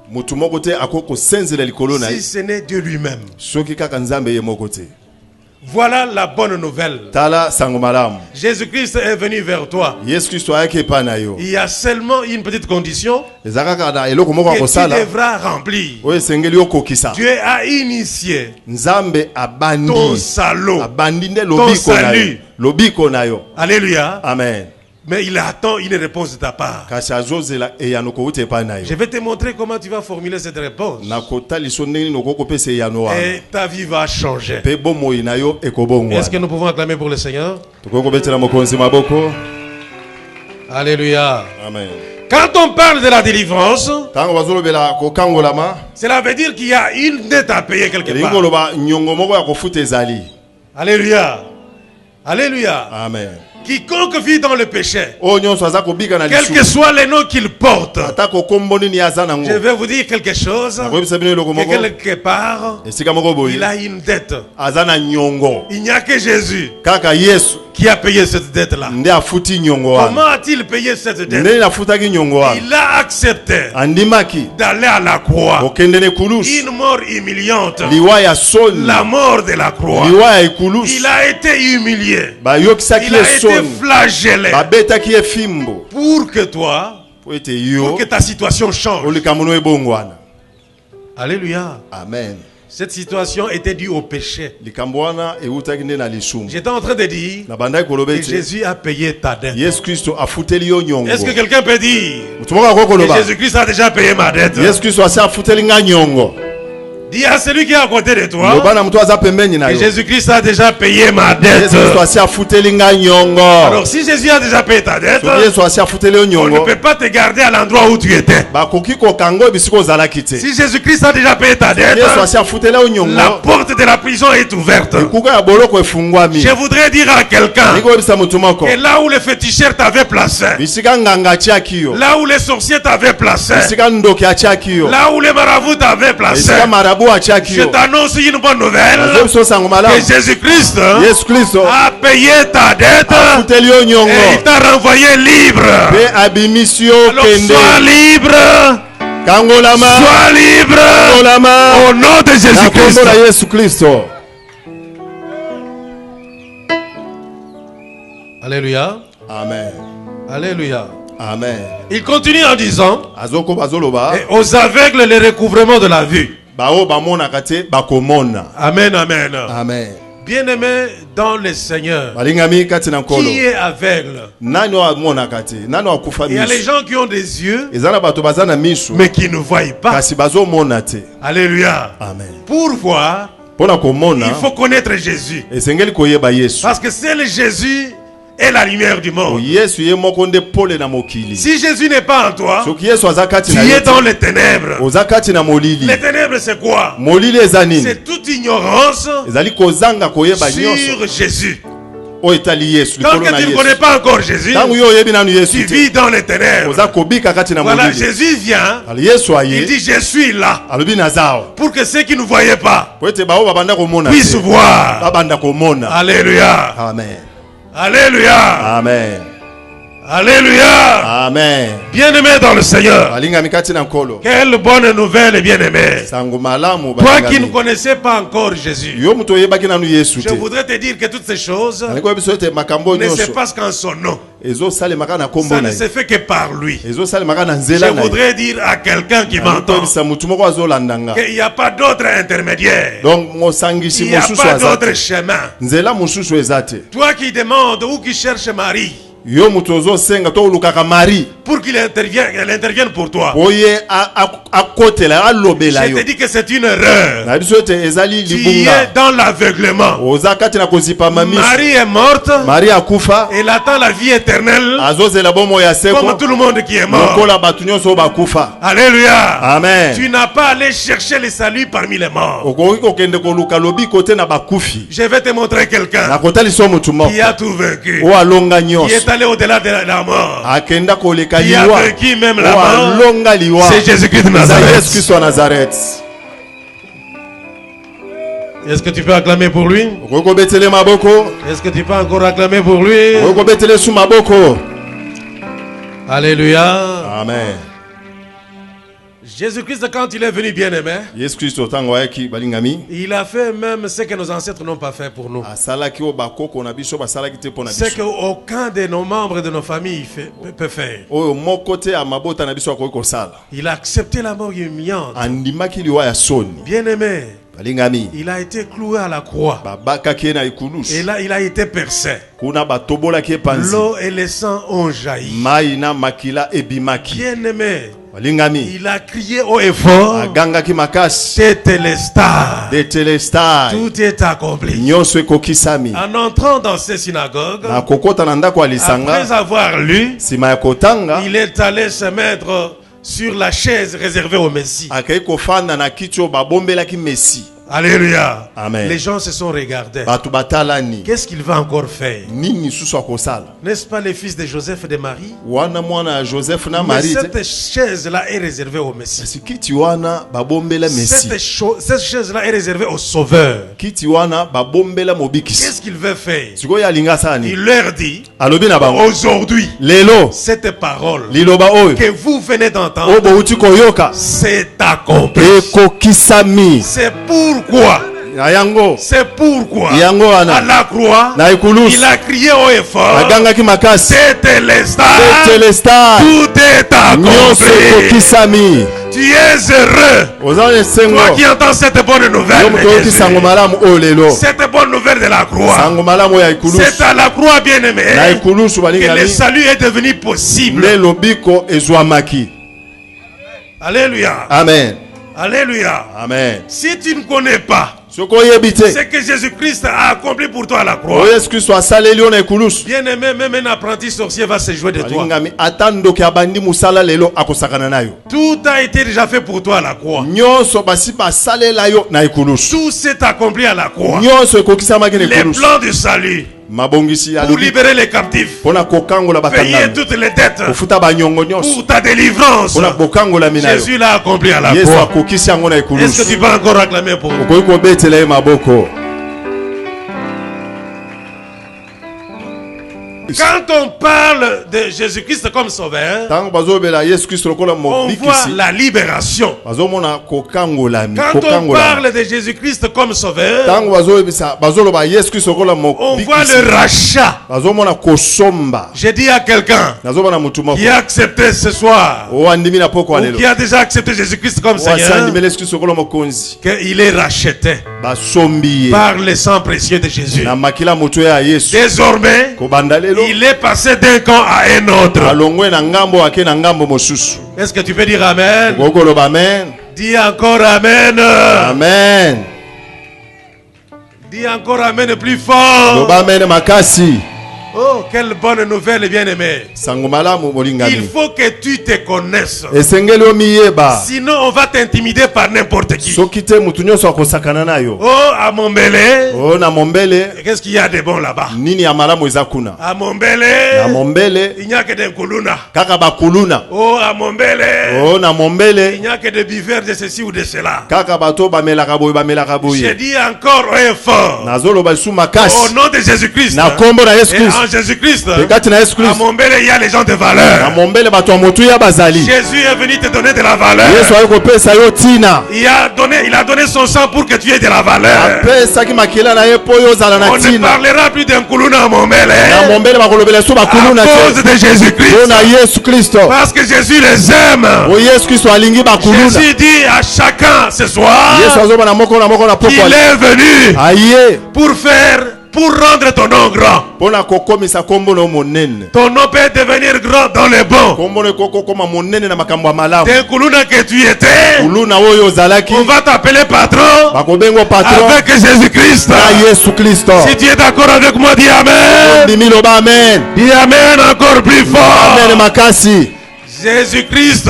Mutu moko te akoki kosenzela likolo na si ye. ce n'est Dieu lui-même. Soki kaka Nzambe ye moko te. Voilà la bonne nouvelle. Tala sango malamu. Jésus-Christ est venu vers toi. Yesu Kristo ayaki epai na yo. Il y a seulement une petite condition Eza kaka na eloko moko ya que tu kosala devras remplir. oyo esengeli okokisa. Dieu a initié Nzambe abandi. ton salaud. Abandi nde lobiko na yo. salut. Lobiko na yo. Alléluia. Amen. Mais il attend une réponse de ta part. Kasi azozela eyano kouta epai na Je yo. vais te montrer comment tu vas formuler cette réponse. Na kotaliso ndenge nini okoki kopesa eyano wana. Et ta vie va changer. Mpe bomoi na yo ekobongwana. Est-ce que nous pouvons acclamer pour le Seigneur? Tokoki kobetela mokonzi maboko. Alléluia. Amen. Quand on parle de la délivrance, Tango bazolobela kokangolama. cela veut dire qu'il y a une dette à payer quelque Elingi part. koloba nyongo moko ya kofuta ezali. Alléluia. Alléluia. Amen. Quiconque vit dans le péché, Oyo nyonso aza kobika na quel que lisumu. soit les noms qu'il porte, Ata kokombo nini aza nango. je vais vous dire quelque chose. Nakoyebisa bino eloko Que moko. quelque part, Esika moko boye. il a une dette. Aza na nyongo. Il n'y a que Jésus Kaka Yesu qui a payé cette dette-là. nde afuti nyongo wana. Comment a-t-il payé cette dette? Nde nafutaki nyongo wana. Il a accepté Andimaki. d'aller à la croix. Okende ne kulusu. Une mort humiliante. Liwa ya soni. La mort de la croix. Liwa ya ikulusu. Il a été humilié. Bayokisaki Il a ye été soni. flagellé. Babetaki ye fimbo. Pour que toi, Po ete pour yo que ta situation change. olikamono ebongo wana. Alléluia. Amen. Cette situation était due au péché. Likambo wana eutaki nde na lisumu. J'étais en train de dire Na bandaki koloba que ete Jésus a payé ta dette. Yesu Kristo afuteli yo nyongo. Est-ce que quelqu'un peut dire Mutu moko akoki que koloba. Jésus-Christ a déjà payé ma dette? Yesu Kristo asi afuteli nga nyongo. Dis à celui qui est à côté de toi Loba na mutu aza pembeni na que yo. Jésus-Christ a déjà payé ma dette. Yesu Kristo asi afuteli nga nyongo. Alors si Jésus a déjà payé ta dette, Soki Yesu asi afuteli yo on ne nyongo. peut pas te garder à l'endroit où tu étais. Bakoki kokanga bisiko ozalaki te. Si Jésus-Christ a déjà payé ta dette, Yesu asi afuteli yo nyongo. la porte de la prison est ouverte. Ekuka ya boloko efungwami. Je voudrais dire à quelqu'un Nikoyebisa mutu moko. que là où les féticheurs t'avaient placé, Bisika nganga atiaki yo. là où les sorciers t'avaient placé, Bisika ndoki atiaki yo. là où les marabouts t'avaient placé, Bisika marabu atiaki je yo. t'annonce une bonne nouvelle, Azo biso sango malamu. que Jésus-Christ Yesu Kristo a payé ta dette afuteli yo et il nyongo. t'a renvoyé libre. Pe abimisi yo Alors kende. sois libre, Kangolama. sois libre Kangolama. au nom de Na Jésus-Christ. kombo na Yesu Kristo. Alléluia. Amen. Alléluia. Amen. Il continue en disant, Azoko bazoloba. et aux aveugles le recouvrement de la vue. Bao bamonaka te bakomona. Amen, amen. Amen. Bien-aimé dans le Seigneur, Balingami kati na nkolo. qui est aveugle? Nani amonaka te? Nani akufa Il y a les miso? gens qui ont des yeux, Ezana bato baza na miso. mais qui ne voient pas. Kasi bazomona te. Alléluia. Amen. Pour voir, Pona komona. il faut connaître Jésus. Esengeli koyeba Yesu. Parce que seul Jésus est la lumière du O monde. Yesu ye moko nde pole na mokili. Si Jésus n'est pas en toi, Soki Yesu aza kati tu na es yo. dans les ténèbres. Oza kati na molili. Les ténèbres, c'est quoi? Molili eza nini? C'est toute ignorance Ezali kozanga koyeba sur nyonso. Jésus. O etali Yesu Tant likolo na que tu ne Yesu. connais pas encore Jésus, Tangu yo oyebi nanu tu Yesu te. vis dans les ténèbres. Oza kobika kati na Voilà, molili. Jésus vient, Ali Yesu il aye. dit je suis là, Alobi nazao. pour que ceux qui ne voyaient pas Po ete bao babanda komona puissent te. voir. Babanda komona. Alléluia. Amen. Alléluia. Amen. Alléluia. Amen. Bien-aimé dans le Seigneur. Balingami kati na nkolo. Quelle bonne nouvelle, bien-aimé. Sango malamu Toi qui ne balingami. connaissais pas encore Jésus, Yo muto oyebaki nanu Yesu je te. voudrais te dire que toutes ces choses Alikoyebi biso ete makambo ne se nyonso passent qu'en son nom. ezosalemaka na kombo Ça na ne ye. se fait que par lui. Ezosalemaka na Je nzela na ye. voudrais dire à quelqu'un qui m'entend Alikoyebisa mutu moko azolanda nga. qu'il n'y a pas d'autre intermédiaire. Donc mosangisi Il n'y a mosusu pas aza d'autre te. chemin. Nzela mosusu eza te. Toi qui demandes ou qui cherches Marie Yo mutu ozosenga to olukaka Marie. pour qu'elle intervienne pour toi. Oye akotela alobela Je yo. te dis que c'est une erreur. Na biso ete ezali Tu es libunga. dans l'aveuglement. Oza kati na kozipama miso. Marie est morte. Marie akufa. Elle attend la vie éternelle Azozela bomo ya comme seko. tout le monde qui est mort. Lokola batu nyonso oyo bakufa. Alléluia. Amen. Tu n'as pas allé chercher le salut parmi les morts. Okoki kokende koluka lobiko te na bakufi. Je vais te montrer quelqu'un Nakotalisa mutu moko. qui a tout vaincu, O alonga qui nyonso. est allé au-delà de la mort, Akenda koleka qui a liwa. vaincu même la O mort. alonga liwa. C'est Jésus-Christ de Eza Yesu Nazareth. Kristo wa Nazareth. Est-ce que tu peux acclamer pour lui? Okoki kobetele maboko. Est-ce que tu peux encore acclamer pour lui? Okoki kobetele su maboko. Alléluia. Amen. Jésus-Christ, quand il est venu bien-aimé, Yesu Kristo tango ayaki balingami. il a fait même ce que nos ancêtres n'ont pas fait pour nous. Asalaki o bakoko na biso basalaki te pona Ce biso. qu'aucun de nos membres de nos familles peut faire. Oyo moko te ya mabota na biso akoki kosala. Il a accepté la mort humiliante. Andimaki liwa ya soni. Bien-aimé, Balingami. il a été cloué à la croix. Babakaki ye na ikulusu. Et là, il a été percé. Kuna batobolaki epanzi. L'eau et le sang ont jailli. Mai na makila ebimaki. Bien-aimé, Balingami. il a crié haut et fort. Agangaki makasi. C'était les stars. De telestai. Tout est accompli. Nyonso ekokisami. En entrant dans ces synagogues, Na kokota na ndako ya lisanga. après avoir lu, Sima ya kotanga. il est allé se mettre sur la chaise réservée au Messie. Akai kofanda na kiti oyo babombelaki Messi. Alléluia. Amen. Les gens se sont regardés. Batu batalani. Qu'est-ce qu'il va encore faire? Nini susu akosala. N'est-ce pas les fils de Joseph et de Marie? Wana mwana Joseph na Mais Marie. cette chaise-là est réservée au Messie. Si kiti wana babombela Messi. Cette chaise-là est réservée au Sauveur. Kiti wana babombela mobikisi. Qu'est-ce qu'il veut faire? Sikoya linga sani. Il leur dit, Alobi na bango. aujourd'hui, Lelo. cette parole Liloba oyo. que vous venez d'entendre, Obo uti koyoka. c'est accompli. Ekokisami. C'est pourquoi, Yango. c'est pourquoi, Yango wana. à la croix, Na ikulus. il a crié haut et fort, Aganga ki makasi. c'était les stars, Telestar. tout est Nyonso accompli. ekokisami. Tu es heureux, Ozana sengo. toi qui entends cette bonne nouvelle de Yomuto Jésus. kisango malamu oyo lelo. Cette bonne nouvelle de la croix, Sango malamu ya ikulus. c'est à la croix bien Na aimé ikulusu que le balingani. salut est devenu possible. Ne lobiko ezwamaki. Alléluia. Amen. Alléluia. Amen. Si tu ne connais pas Soko yebite. ce que Jésus-Christ a accompli pour toi à la croix, O Yesu Kristo asaleli yo na ikulusu. bien aimé, même un apprenti sorcier va se jouer de toi. Balingami atando ki abandi musala lelo akosakana nayo. Tout a été déjà fait pour toi à la croix. Nyonso basi basalela yo na ikulusu. Tout s'est accompli à la croix. Nyonso ekokisamaki na Les ikulusu. plans du salut Mabongisi ya pour lobi. libérer les captifs, Pona kokangola payer bakangami. toutes les dettes Kofuta banyongo nyonso. pour ta délivrance. Pona kokangola minayo. Jésus l'a accompli à la Yesu croix. akokisi yango na Est-ce que ikulusu. tu vas encore acclamer pour nous? Okoki kobetela ye maboko. Quand on parle de Jésus-Christ comme sauveur, Tango bazobela Yesu Kristo lokola on voit mobikisi. la libération. Bazomona kokangolami. Quand on Kokangola. parle de Jésus-Christ comme sauveur, Tango bazobisa bazoloba Yesu Kristo lokola on voit mobikisi. le rachat. Bazomona kosomba. J'ai dit à quelqu'un Nazomona mutu moko. qui a accepté ce soir, O andimi na poko ou alelo. qui a déjà accepté Jésus-Christ comme O Seigneur, asandimi Yesu Kristo lokola mokonzi. qu'il est racheté Basombi ye. par le sang précieux de Jésus. Na makila moto ya Yesu. Désormais, Kobanda lelo. il est passé d'un camp à un autre. Alongwe na ngambo ake na ngambo mosusu. Est-ce que tu peux dire Amen? Kokoloba amen. Dis encore Amen. Amen. Dis encore Amen plus fort. Loba amen makasi. Oh, quelle bonne nouvelle, bien-aimé. Sango malamu Il molingami. faut que tu te connaisses. Esengeli omiyeba. Sinon, on va t'intimider par n'importe qui. Soki te mutu nyonso akosakana nayo. Oh, à Mombele, O na mombele qu'est-ce qu'il y a de bon là-bas? nini ya malamu eza kuna. À Na Mombele, mombele il n'y a que des Kuluna. kaka bakuluna. Oh, à Mombele, O na il mombele n'y a que des buveurs de ceci ou de cela. kaka bato bamelaka boye bamelaka J'ai boye. dit encore un fort. Nazoloba lisu Au makasi. nom de Jésus-Christ. Na kombo na Yesu Et Kristo. en Jésus-Christ. Tekati na Yesu À Kristo. Mombele, il y a les gens de Na valeur. mombele bato ya motu ya bazali. Jésus est venu te donner de la valeur. Yesu ayo kopesa yo tina. Il a donné son sang pour que tu aies de la valeur. Apesaki makila na ye po yo ozala na On ne tina. parlera plus d'un Kuluna à Mombele. Na mombele bakolobela lisu bakuluna À te. cause de Jésus-Christ. Po na Yesu Kristo. Parce que Jésus les aime. O Yesu Kristo alingi bakuluna. Jésus dit à chacun ce soir Yesu azoba na moko na poko qu'il ale. est venu Aye. pour rendre ton nom grand. Pona kokomisa kombo no monene. Ton nom peut devenir grand dans les bons. Kombo no koma monene na makambo ya malamu. Des Kuluna que tu étais, Kuluna oyo ozalaki. on va t'appeler patron Bakobengo patron avec Jésus-Christ. na Yesu Kristo. Si tu es d'accord avec moi, dis Amen. Ndimi loba amen. Dis Amen encore plus Amen fort. makasi. Jésus-Christ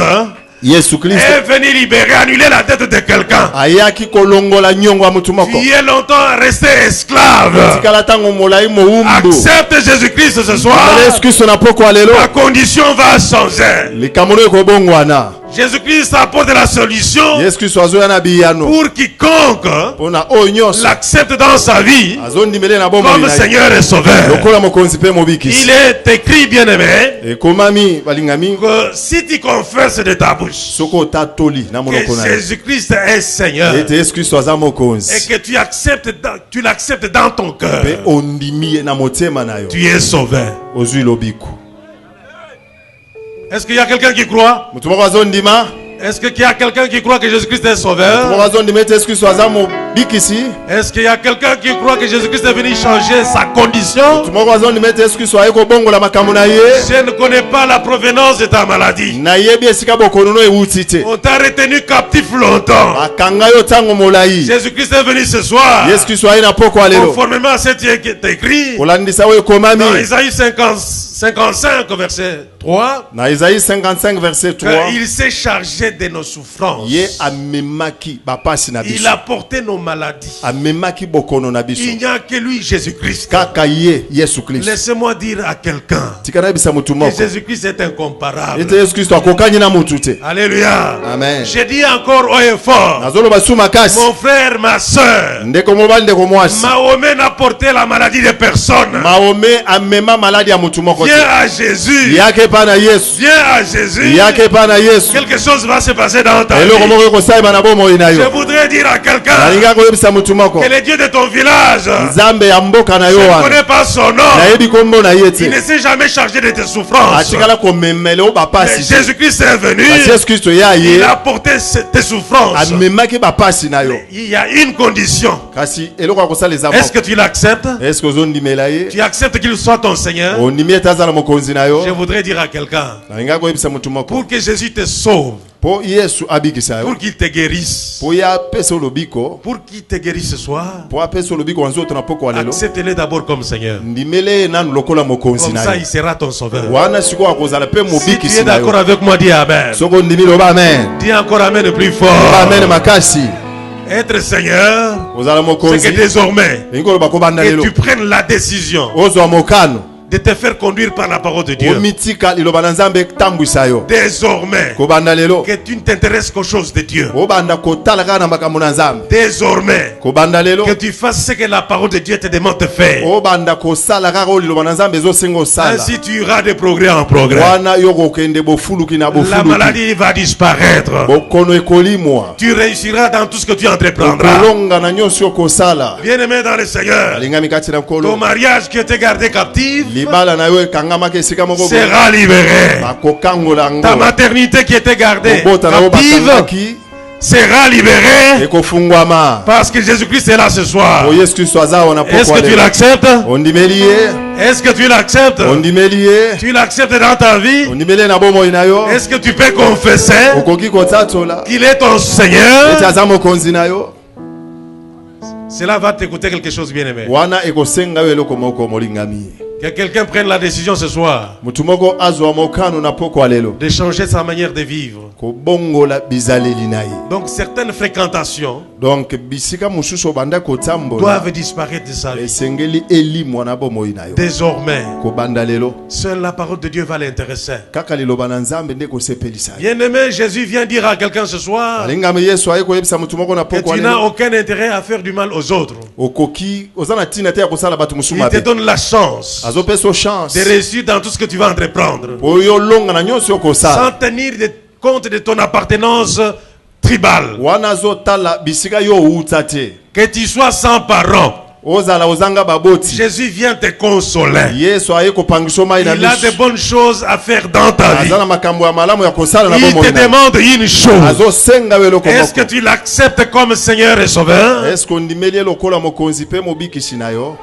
Yesu Kristo est venu libérer, annuler la dette de quelqu'un. ayaki kolongola nyongo ya mutu moko. Qui est longtemps resté esclave. Tikala tango molai moumbu. Accepte Jésus-Christ ce soir. Yesu Kristo na poko alelo. Ta condition va changer. Likambo no ekobongwana. Jésus-Christ apporte la solution Yesu Kristo azoya na biyano. pour quiconque Pona oyo nyonso l'accepte dans sa vie azondimele na bomoi comme na ye. Seigneur et Sauveur. Lokola mokonzi pe Il mobikisi. est écrit, bien-aimé, Ekomami balingami. que si tu confesses de ta bouche Soko otatoli na monoko na que ye. Jésus-Christ est Seigneur Ete Yesu Kristo aza et mokonzi. que tu l'acceptes dans ton cœur, Pe ondimi ye na motema na yo. tu es sauvé. Ozwi lobiku. Est-ce qu'il y a quelqu'un qui croit? Mutu moko azondima. Est-ce qu'il y a quelqu'un qui croit que Jésus-Christ est sauveur? Mutu moko azondima ete Yesu Kristo aza mobikisi. Est-ce qu'il y a quelqu'un qui croit que Jésus-Christ est venu changer sa condition? Mutu moko azondima ete Yesu Kristo aye kobongola makambo na ye. Je ne connais pas la provenance de ta maladie. Nayebi esika bokono no ewuti te. On t'a retenu captif longtemps. Bakanga yo tango molai. Jésus-Christ est venu ce soir. Yesu Kristo aye na poko alelo. Conformément à ce qui est écrit Olandisa oyo ekomami. dans Isaïe 55, verset 3, Na Isaïe 55 verset 3. qu'il s'est chargé de nos souffrances. Ye amemaki bapasi na Il biso. a porté nos maladies. amemaki bokono na biso Il n'y a que lui, Jésus-Christ. kaka ye Yesu Kristo. Laissez-moi dire à quelqu'un Tikana bisa mutu que moko Jésus-Christ est incomparable. ete Yesu Kristo akokanyi na mutu te. Alléluia. Amen. J'ai dit encore haut et fort, Nazoloba su makasi mon frère, ma soeur, ndeko mobali ndeko mwasi Mahomet n'a porté la maladie de personne. Mahomet amema maladi ya mutu moko te. Viens à Jésus. Yake pa na Yesu. Viens à Jésus. Yake pa na Yesu. Quelque chose va se passer dans ta vie. eloko moko ekosalema na bomoi na Je yo. voudrais dire à quelqu'un Nalinga koyebisa mutu moko que le Dieu de ton village, nzambe ya mboka na yo je ne wana connais pas son nom, nayebi kombo na ye il ne te s'est jamais chargé de tes souffrances. atikala komemele o Mais bapasi te. Jésus-Christ est venu, Kasi Yesu Kristo ye il aye a porté tes souffrances. amemaki bapasi na yo. Il y a une condition. Kasi eloko ya kosala eza Est-ce moko. que tu l'acceptes? Eske ozondimela ye Tu acceptes qu'il soit ton Seigneur? ondimi ete aza na mokonzi na Je yo. voudrais dire à quelqu'un, nalinga koyebisa mutu moko pour que Jésus te sauve, mpo Yesu abikisa yo pour qu'il te guérisse, mpo ye apesa lobiko pour qu'il te guérisse ce soir, mpo apesa lobiko na nzoto na poko wa lelo accepte-le d'abord comme Seigneur. ndimele ye nanu lokola mokonzi Comme na ça, yo il sera ton sauveur. wana sikoyo akozala mpe Si tu es mobikisi na d'accord yo. avec moi, dis Amen. soko ndimi loba amen. Dis encore Amen plus Loba fort. amen makasi Être Seigneur, kozala c'est que mokonzi désormais, elingi koloba kobanda que lelo tu prennes la décision ozwa mokano de te faire conduire par la parole de Dieu. omitika liloba na nzambe etambwisa yo Désormais, kobanda lelo que tu ne t'intéresses qu'aux choses de Dieu. obanda kotala kaka na makambo na nzambe Désormais, kobanda lelo que tu fasses ce que la parole de Dieu te demande de faire. obanda kosala kaka oyo liloba na nzambe ezosenga osala Ainsi, tu iras de progrès en progrès. wana yo kokende bofuluki na La bofuluki maladie va disparaître. bokono ekolimwa Tu réussiras dans tout ce que tu entreprendras. okolonga na nyonso okosala. Bien-aimé dans le Seigneur, alingami kati na ton nkolo mariage qui était gardé captif libala na yo ekangamaki esika moko boye. sera libéré. bakokangola Ta yango maternité qui était gardée kobota na yo captive bakangaki sera libérée ekofungwama parce que Jésus-Christ est là ce soir. o yesu kristo aza awa na Est-ce poko que tu lelo. l'acceptes? ondimeli ye Est-ce que tu l'acceptes? ondimeli ye Tu l'acceptes dans ta vie? ondimeli ye na bomoi na yo Est-ce que tu peux confesser okoki kotatola qu'il est ton ete Seigneur? aza mokonzi na yo Cela va te coûter quelque chose, bien-aimé. wana ekosenga yo eloko moko molingami. Que quelqu'un prenne la décision ce soir mutu moko azwa mokano na poko ya lelo de changer sa manière de vivre. kobongola bizaleli na ye. Donc certaines fréquentations donc bisika mosusu obanda kotambola doivent disparaître de sa vie. esengeli elimwa na bomoi na yo. Désormais, kobanda lelo seule la parole de Dieu va l'intéresser. kaka liloba na nzambe nde kosepelisa ye. Bien-aimé, Jésus vient dire à quelqu'un ce soir alingami yesu aye koyebisa mutu moko na que poko ya tu n'as lelo aucun intérêt à faire du mal aux autres. okoki oza na ntina te ya kosala bato mosusu Il te mabe donne la chance azopesa chance de réussir dans tout ce que tu vas entreprendre po yo longa na nyonso sans okosala tenir compte de ton appartenance tribale. wana azotala bisika yo outa te Que tu sois sans parents, ozala ozanga baboti Jésus vient te consoler. yesu aye kopangisa mai na Il a de miso bonnes choses à faire dans ta vie. aza na makambo ya malamu ya kosala na Il te bomoi na ye. demande une chose. azosenga yo eloko Est-ce que moko tu l'acceptes comme Seigneur et Sauveur? eske ondimeli ye lokola mokonzi mpe mobikisi na yo.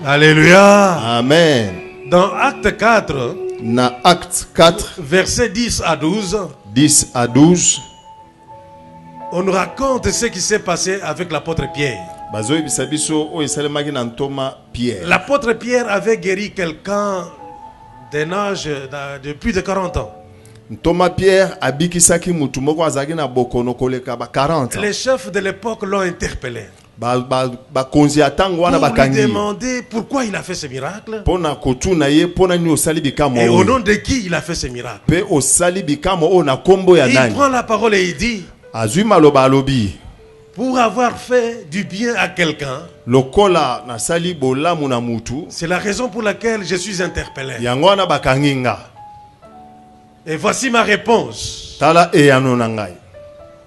Alléluia. Amen. Dans Acte 4, Na acte 4 versets 10 à 12, 10 à 12 on nous raconte ce qui s'est passé avec l'apôtre Pierre. bazoyebisa biso oyo esalemaki na ntoma Pierre. L'apôtre Pierre avait guéri quelqu'un d'un âge de plus de 40 ans. Ntoma Pierre abikisaki mutu moko azalaki na bokono koleka ba 40 ans. Les chefs de l'époque l'ont interpellé bakonzi ya ntango wana pour lui bakangi demander pourquoi il a fait ce miracle mpona kotuna ye mpona nini osali bikamo et au oyo nom de qui il a fait ce miracle. mpe osali bikamo oyo na nkombo ya Il nani. prend la parole et il dit, azwi maloba alobi pour avoir fait du bien à quelqu'un, lokola nasali bolamu na mutu c'est la raison pour laquelle je suis interpellé. yango wana bakangi nga. Et voici ma réponse. Tala eyano na ngai.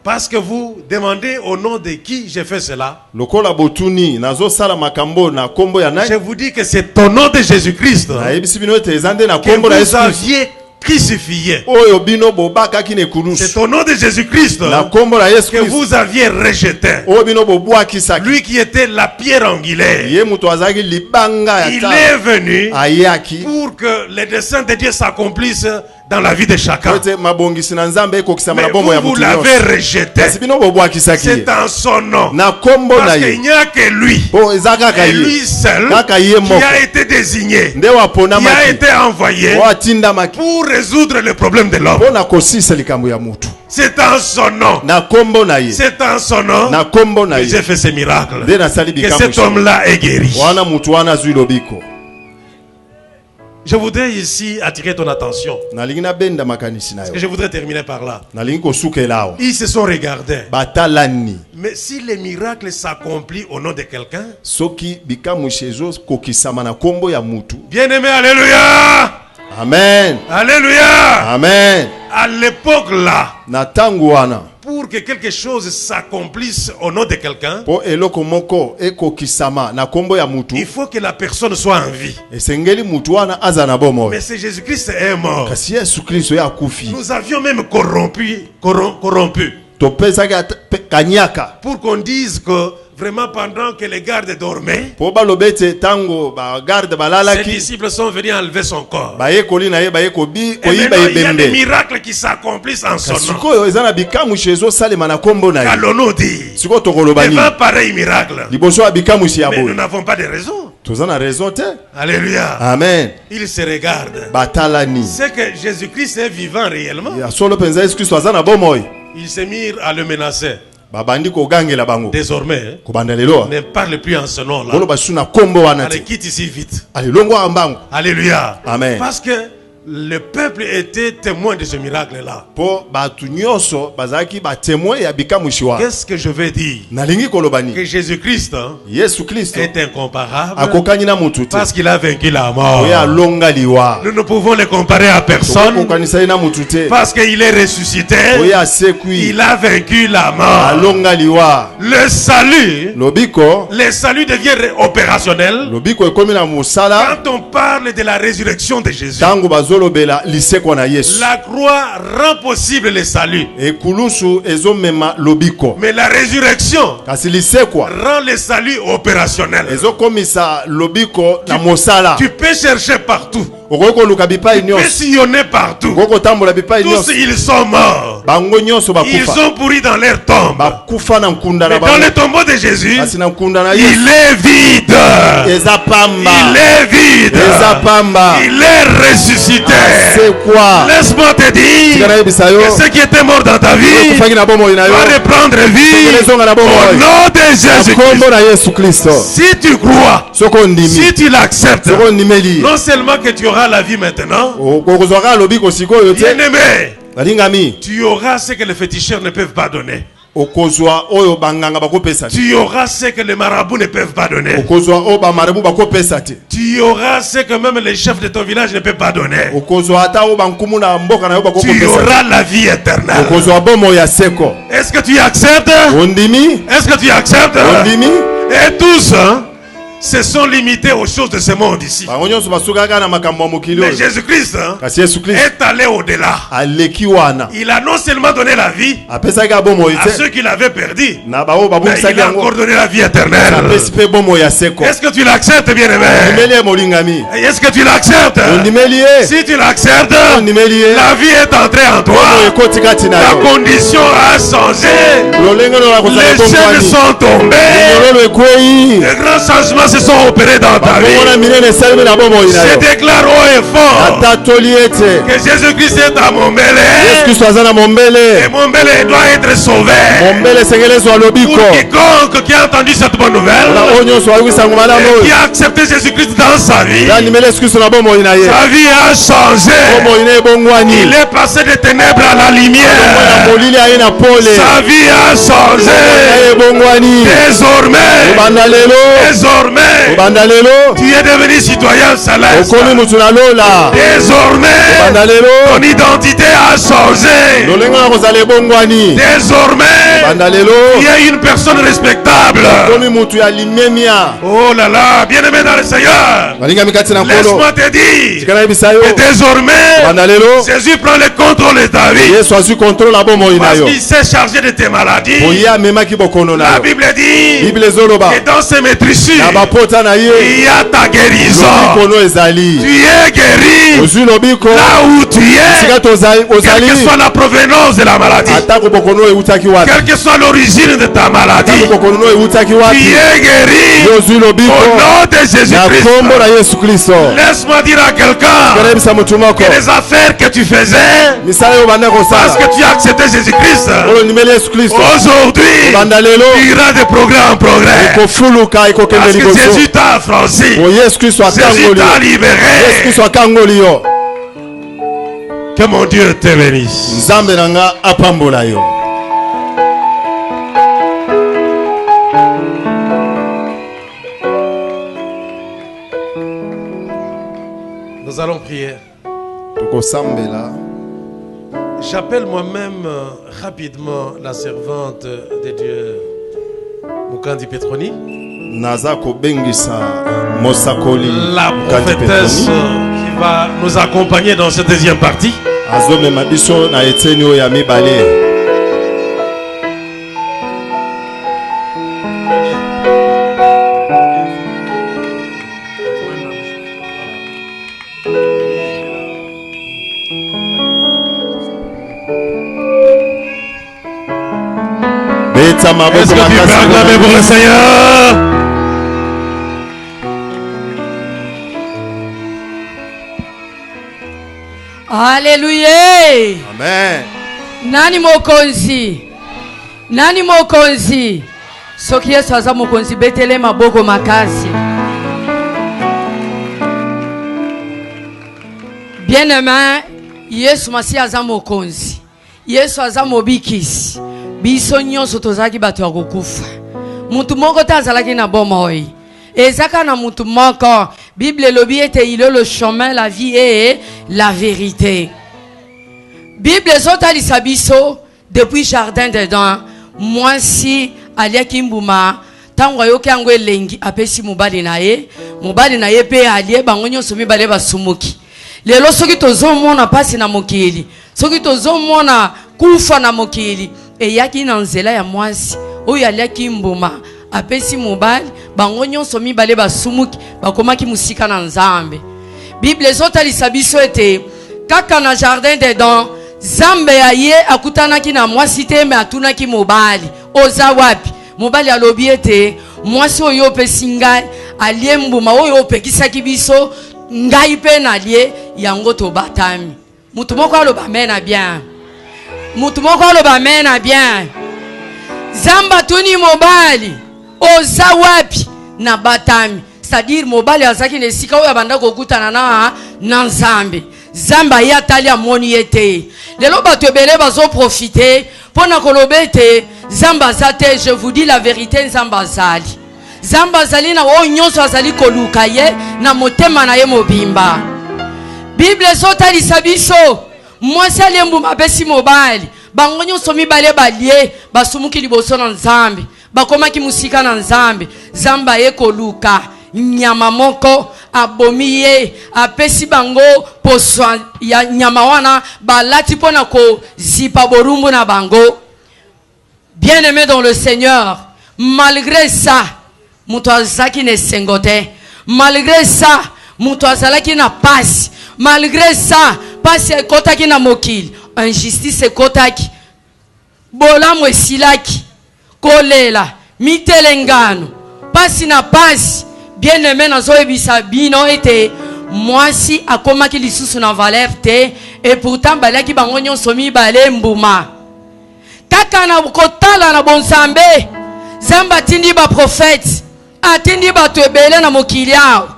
Parce que vous demandez au nom de qui j'ai fait cela. Lokola botuni nazosala makambo na kombo ya Je nani. vous dis que c'est au nom de Jésus-Christ Nayebisi bino ete eza nde na que kombo na vous Yesu Kristo. aviez crucifié. Oyo bino bobakaki na C'est ekulusu. au nom de Jésus-Christ Na kombo na Yesu que Kristo. vous aviez rejeté. Oyo bino bobwakisaki. Lui qui était la pierre angulaire. Ye mutu azalaki libanga ya Il tala. est venu Ayaki. pour que les desseins de Dieu s'accomplissent dans la vie de chacun. Ete mabongisi na Nzambe ekokisama Mais na bombo ya vous mutu l'avez nyonso. rejeté. Kasi bino bobwakisaki ye. C'est en son nom. Na kombo na Parce qu'il ye. n'y a que lui. Po eza kaka Et lui ye. seul Kaka ye qui moko. a été désigné, Nde wapona qui a maki. été envoyé Watindamaki. pour résoudre le problème de l'homme. Pona kosisa likambo ya mutu. C'est en son nom. Na kombo na ye. C'est en son nom Na kombo na que ye. j'ai fait ce miracle. Nde na sali Que bikambo cet shino. homme-là est guéri. Wana mutu wana zui lobiko. Je voudrais ici attirer ton attention. Nalingi na benda makanisi na Parce yo. que je voudrais terminer par là. Nalingi kosukelao. Ils se sont regardés. Batalani. Mais si les miracles s'accomplissent au nom de quelqu'un, Soki bikambo shezo kokisama na kombo ya mutu. bien-aimé, alléluia. Amen. Alléluia. Amen. À l'époque là, Na tangu wana. pour que quelque chose s'accomplisse au nom de quelqu'un, Po eloko moko ekokisama na kombo ya mutu. il faut que la personne soit en vie. Esengeli mutu wana aza na bomo. Mais c'est Jésus-Christ est mort. Kasi Yesu Kristo ya kufi. Nous avions même corrompu Topesaki kanyaka. pour qu'on dise que vraiment pendant que les gardes dormaient, Po balobete tango ba garde ses balalaki. disciples sont venus enlever son corps. Baye koli na ye baye kobi Et koyiba maintenant, il y a des ebembe. miracles qui s'accomplissent en son nom. Sikoyo eza na bikamushi ezosalema na kombo na ye. Allons-nous dire, Sikoyo tokoloba nini? devant pareil miracle, Liboso ya bikamushi ya mais nous boye. n'avons pas de raison. Toza na raison te. Alléluia. Amen. Il se regarde. Batalani. C'est que Jésus-Christ est vivant réellement. Ya solo penza Yesu Kristo aza na bomoyi. Ils se mirent à le menacer. Babandi kogangela bango. Désormais, Kobanda lelo. ne parle plus en ce nom-là. Bolo basu na kombo wana Allez, te. quitte ici vite. Ali longo ambango. Alléluia. Amen. Parce que le peuple était témoin de ce miracle-là. Po batu nyonso bazaki ba témoin ya bikamushi wa. Qu'est-ce que je veux dire? Nalingi koloba Que ni. Jésus-Christ Yesu Kristo est incomparable akokani na mutu te. parce qu'il a vaincu la mort. Oya longa liwa. Nous ne pouvons le comparer à personne Okanisa na mutu te. parce qu'il est ressuscité. Oya sekui. Il a vaincu la mort. Alonga liwa. Le salut devient opérationnel lobiko ekomi na mosala quand on parle de la résurrection de Jésus. tango bazolobela lisekwa na Yesu. La croix rend possible le salut. Ekulusu ezomema lobiko. Mais la résurrection Kasi lisekwa rend le salut opérationnel. ezokomisa lobiko na mosala. Tu peux chercher partout. Okoki koluka bipai Tu peux nyonso. sillonner partout. Okoki kotambola bipai Tous nyonso. ils sont morts. Bango nyonso Ils bakufa. sont pourris dans leur tombe. Bakufa na nkunda na Mais dans le bango. tombeau de Jésus, Kasi na nkunda na il Yesu. est vide. Eza pamba. Il est vide. Eza pamba. Il est ressuscité. C'est quoi? Laisse-moi te dire Tikana yebisa yo. que ceux qui étaient morts dans ta vie Kufaki na bomo ina yo. vont reprendre vie Tekelezonga na bomo. au nom de Jésus. Kombo na Yesu Kristo. Si tu crois, Soko ndimi. si tu l'acceptes, Soko ndimeli. non seulement que tu auras la vie maintenant, Okozwaka lobiko sikoyo te. bien-aimé, Balingami. tu auras ce que les féticheurs ne peuvent pas donner. Okozwa oyo banganga bakopesa te. Tu auras ce que les marabouts ne peuvent pas donner. Okozwa oyo bamarabu bakopesa te. Tu auras ce que même les chefs de ton village ne peuvent pas donner. Okozwa ata oyo bankumu na mboka na yo Tu bakopesa te. auras la vie éternelle. Okozwa bomo ya seko. Est-ce que tu acceptes? Ondimi. Est-ce que tu acceptes? Ondimi. Et tous se sont limités aux choses de ce monde ici. Bango nyonso basukaka na makambo ya mokili Mais oyo. Jésus-Christ Kasi Yesu Kristo est allé au-delà. aleki wana. Il a non seulement donné la vie Apesaki bomo à te. ceux qui l'avaient perdu, Na baoyo mais babukisaki il a yango. encore donné la vie éternelle. Apesi pe bomo ya seko. Est-ce que tu l'acceptes, bien-aimé? Ondimeli ye molingami. Est-ce que tu l'acceptes? Ondimeli ye. Si tu l'acceptes, Ondimeli ye. la vie est entrée en toi. Bomo ekoti kati na Ta yo. condition a changé. Lolenge no la kozala Les chaînes bongwani. sont tombées. Lolo ekwei. De grands changements se sont opérés dans ta Bangona vie. minene esalemi na bomo ina Je yo. déclare haut et fort Atatoli ete. que Jésus-Christ est à mon Yesu mêlée. Kristo aza na Et mombele. mon mêlée doit être sauvé. Mombele esengeli ezwa lobiko. Pour quiconque qui a entendu cette bonne Na nouvelle oyo nyonso ayoki sango malamu et qui oyo. a accepté Jésus-Christ dans sa vie, Yandimeli Yesu Kristo na bomo ina ye. sa vie a changé. Bomo ina ebongwani. Il est passé des ténèbres à la Na lumière. molili aye na pole. Sa vie a changé. Na ebongwani. Désormais, Obanda lelo. désormais, Obanda lelo. tu es devenu citoyen céleste. Okomi mutu na lola. Désormais, Obanda lelo. ton identité a changé. Lolenge na kozala ebongwani. Désormais, Obanda lelo. tu es une personne respectable. Okomi mutu ya limemia. Oh là là, bien-aimé dans le Seigneur, Balingami kati na nkolo. laisse-moi te dire Tikana yebisa yo. que désormais, Obanda lelo. Jésus prend le contrôle de ta vie Yesu azwi contrôle na bomo ina parce yo. qu'il s'est chargé de tes maladies. Oye amemaki bokono na La yo. Bible dit Bible ezoloba. que dans ces maîtrisures, Na bapota na ye. il y a ta guérison. Lobiko no ezali. Tu es guéri Ozwi lobiko. là où tu es, Sika quelle ozali. que soit la provenance de la maladie, Atako bokono eutaki quelle wapi. que que soit l'origine de ta maladie, tu es guéri au nom de Jésus-Christ. Laisse-moi dire à quelqu'un que les affaires que tu faisais, parce que tu as accepté Jésus-Christ, aujourd'hui, tu iras de progrès en progrès. Parce que Jésus t'a affranchi, Jésus t'a libéré. Que mon Dieu te bénisse. Nous allons prier. J'appelle moi-même rapidement la servante de Dieu, Mukandi Petroni, la prophétesse qui va nous accompagner dans cette deuxième partie. Est-ce que tu peux acclamer pour le Seigneur? Alléluia. Amen. Nani mokonzi? Nani mokonzi? Soki Yesu aza mokonzi betele maboko makasi. Bien-aimé, Yesu masi aza mokonzi. Yesu aza mobikisi. Biso nyonso tozaki bato ya kokufa. Mutu moko te azalaki na bomoi. Ezaka na mutu moko. Bible lobi ete il est le chemin, la vie et la vérité. Bible ezotalisa biso depuis jardin d'Eden. Mwasi aliaki mbuma tango ayoki yango elengi apesi mobali na ye pe alie bango nyonso mibale basumuki. Lelo soki tozomona pasi na mokili, soki tozomona kufa na mokili, eyaki na nzela ya mwasi oyo aliaki mbuma apesi mobali bango nyonso mibale basumuki bakomaki musika na Nzambe. Bible ezotalisa biso ete kaka na jardin d'Eden Nzambe aye akutanaki na mwasi te me atunaki mobali oza wapi. Mobali alobi ete mwasi oyo opesi ngai alie mbuma oyo opekisaki biso ngai pe nalie yango tobatami. Mutu moko aloba mena bien. Mutu moko aloba mena bien. Zamba tuni mobali oza wapi na batami. C'est-à-dire mobali azaki nesika oyo abanda kokutana na Nzambe. Zamba ya tali amoni ete. Lelo bato ebele bazo profiter pona kolobe ete Zamba zate. Je vous dis la vérité, Zamba zali. Zamba zali na o nyonso azali koluka ye na motema na ye mobimba. Bible ezotalisa biso mwasi aliembuma pesi mobali bango nyonso mibale balie basumuki liboso na Nzambe bakomaki musika na Nzambe. Zamba ye koluka nyama moko abomi ye apesi bango poso ya nyama wana balati pona ko zipa borumbu na bango. Bien-aimé dans le Seigneur, malgré ça mutu azalaki na sengote, malgré ça mutu azalaki na pasi, malgré ça pasi ekotaki na mokili, injustice ekotaki, bolamu esilaki, kolela mitelengano pasi na pasi. Bien-aimé nazoyebisa bino ete mwasi akomaki lisusu na valeur te, et pourtant balaki bango nyonso mibale mbuma. Kaka na kotala na bonsambe Zamba tindi ba prophète atindi bato ebele na mokili yao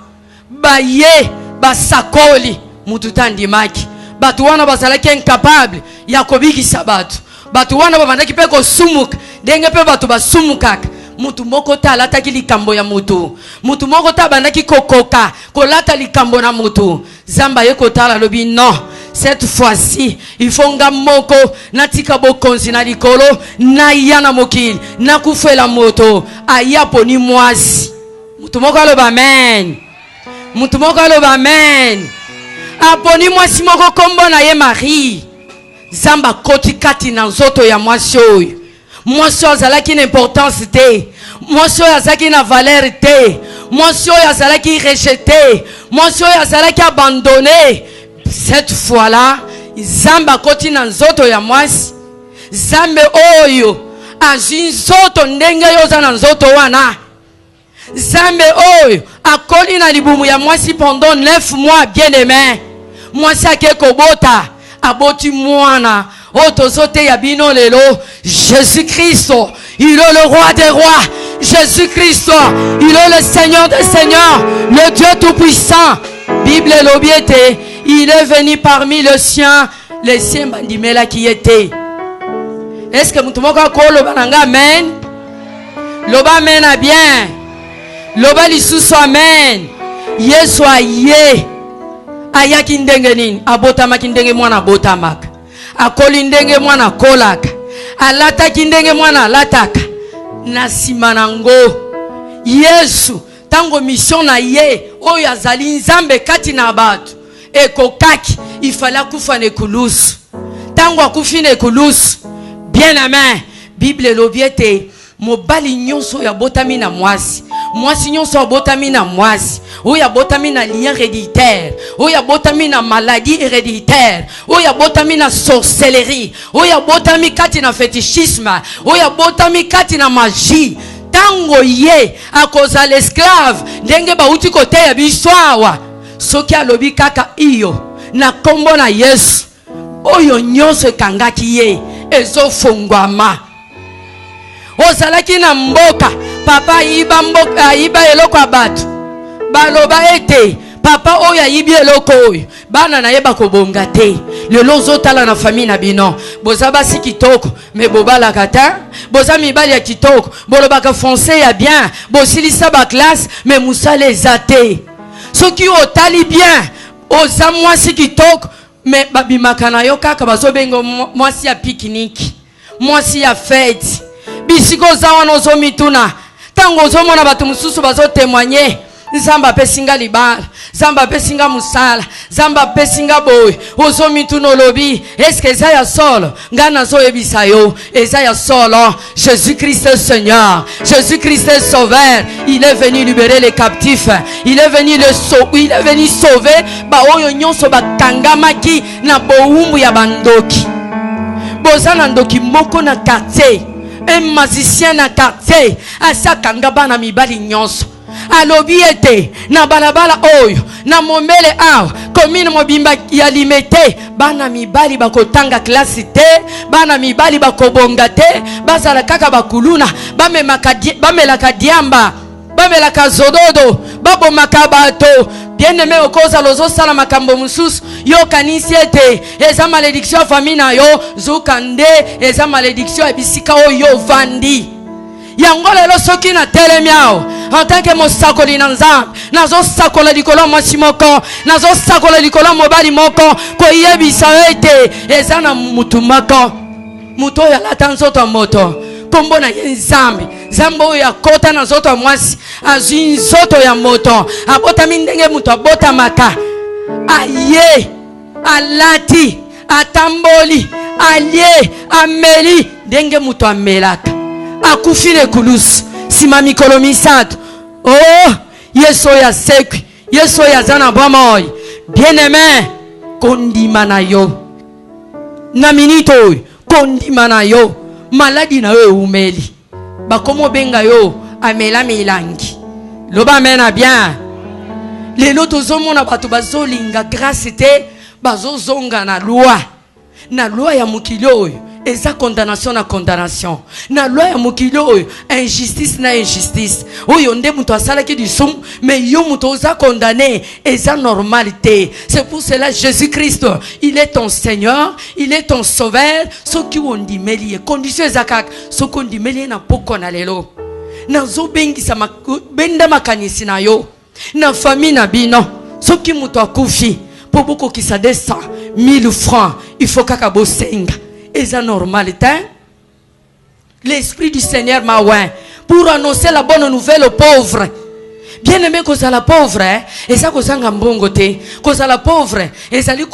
baye basakoli mutu tandimaki. Bato wana bazalaki incapable ya kobikisa bato. Bato wana babandaki pe kosumuka ndenge pe bato basumukaka. Mutu moko ta alataki likambo ya mutu. Mutu moko ta bandaki kokoka kolata likambo na mutu. Zamba ye kotala lobi non. Cette fois-ci, il faut nga moko natika bokonzi na likolo na yana mokili na kufela moto aya poni mwasi. Mutu moko aloba amen. Mutu moko aloba amen. Aponi mwasi moko kombo na ye Marie. Zamba koti kati na nzoto ya mwasi oyo. Mwasi azalaki na importance te. Mwasi azalaki na valeur te. Mwasi azalaki rejeté. Mwasi azalaki abandonné. Cette fois-là, Zamba koti na nzoto ya mwasi. Zambe oyo azwi nzoto ndenge yo oza na nzoto wana. Nzambe oyo akoli na libumu ya mwasi pendant 9 mois, bien aimé. Mwasi ake kobota aboti mwana otozote ya bino lelo. Jésus-Christ, il est le roi des rois. Jésus-Christ, il est le Seigneur des seigneurs, le Dieu tout-puissant. Bible l'obiete, il est venu parmi les siens bandimela qui était. Est-ce que mutumoko ko loba nanga amen? Loba amen a bien. Loba lisusu amen. Yesu aye. Ayaki ndenge nini? Abotamaki ndenge mwana abotamaka. Akoli ndenge mwana kolaka. Alataki ndenge mwana alataka. Na sima nango Yesu tango mission na ye oyo azali nzambe kati na bato ekokaki ifala kufa ne kulusu. Tango akufi ne kulusu, bien amen. Bible lobiete mobali nyonso ya botami na mwasi, mwasi nyonso ya botami na mwasi, oyo ya botami na lien héréditaire, oyo ya botami na maladie héréditaire, oyo ya botami na sorcellerie, oyo ya botami kati na fétichisme, oyo ya botami kati na magie. Tango ye akoza l'esclave ndenge bauti kote ya biswawa, soki alobi kaka iyo na kombo na Yesu, oyo nyonso ekangaki ye ezofungwama. Ozalaki na mboka papa ayiba eloko abatu baloba ete papa oyo ayibi eloko oyo bana na ye bakobonga te. Lelo ozotala na famille na bino boza basi kitoko me bobalaka ta, boza mibali ya kitoko bolobaka français ya bien, bosilisa ba classe me musala eza te. Soki otali bien oza mwasi kitoko me babimaka na yo kaka bazobenga mwasi ya pikiniki, mwasi ya fete. Bisiko zawa nozo mituna tango zo mona batu mususu bazo témoigner. Nzamba pesinga libala, Nzamba pesinga musala, Nzamba pesinga boy. Ozo mituna lobi, est-ce que ça ya solo? Ngana zo ebisa yo, eza ya solo. Jésus-Christ est Seigneur, Jésus-Christ est Sauveur. Il est venu libérer les captifs, il est venu il est venu sauver ba oyo nyonso bakangamaki na boumbu ya bandoki. Bozana ndoki moko na quartier. Un magicien na quartier asakanga bana mibali nyonso alobi ete na balabala oyo na momele awa commune mobimba ya limete bana mibali bakotanga klasi te, bana mibali bakobonga te, bazala kaka bakuluna bamelaka diamba, bamelaka zododo, babomaka bato. Bien aimé okoza lozo sala makambo mususu yo kanisi ete eza malédiction famille na yo zukande eza malédiction ebisika oyo vandi. Yango lelo soki na telemiao en tant que mosakoli na nzambe nazo sakola likolo mwasi moko, nazo sakola likolo mobali moko koyebisa ete eza na mutu moko, mutu oyo alata nzoto moto kombo na ye nzambe. Nzambe oyo akota na nzoto ya mwasi azwi nzoto ya moto abotami ndenge mutu abotamaka. Aye alati atamboli alie ameli ndenge mutu amelaka. Akufi ne kulusu sima mikolo misato. Oh Yesu ya sekwi, Yesu ya zana bomoy. Bien aimé kondima na yo na minito kondima na yo maladi na yo umeli bakomo benga yo amela milangi. Loba amena bien. Lelo tozomona bato bazolinga grâce te bazozonga na loi ya mokili oyo eza condamnation na condamnation, na loi ya mokili oyo injustice na injustice. Oyo nde muto asalaki disumu mais yo muto oza condamné eza normalité. C'est pour cela Jésus-Christ, il est ton Seigneur, il est ton Sauveur. Soki ondimeli condition ezakak soki ondimeli na poko na lelo nazo bengisa benda makanisi na yo na famille na bino. Soki muto akufi po boko kisa 200,000 francs il faut kaka bosenga. Eza normalité. L'esprit du Seigneur m'a oint pour annoncer la bonne nouvelle aux pauvres. Bien aimé koza la pauvre, eza kozanga mbongo te. Koza la pauvre, ezali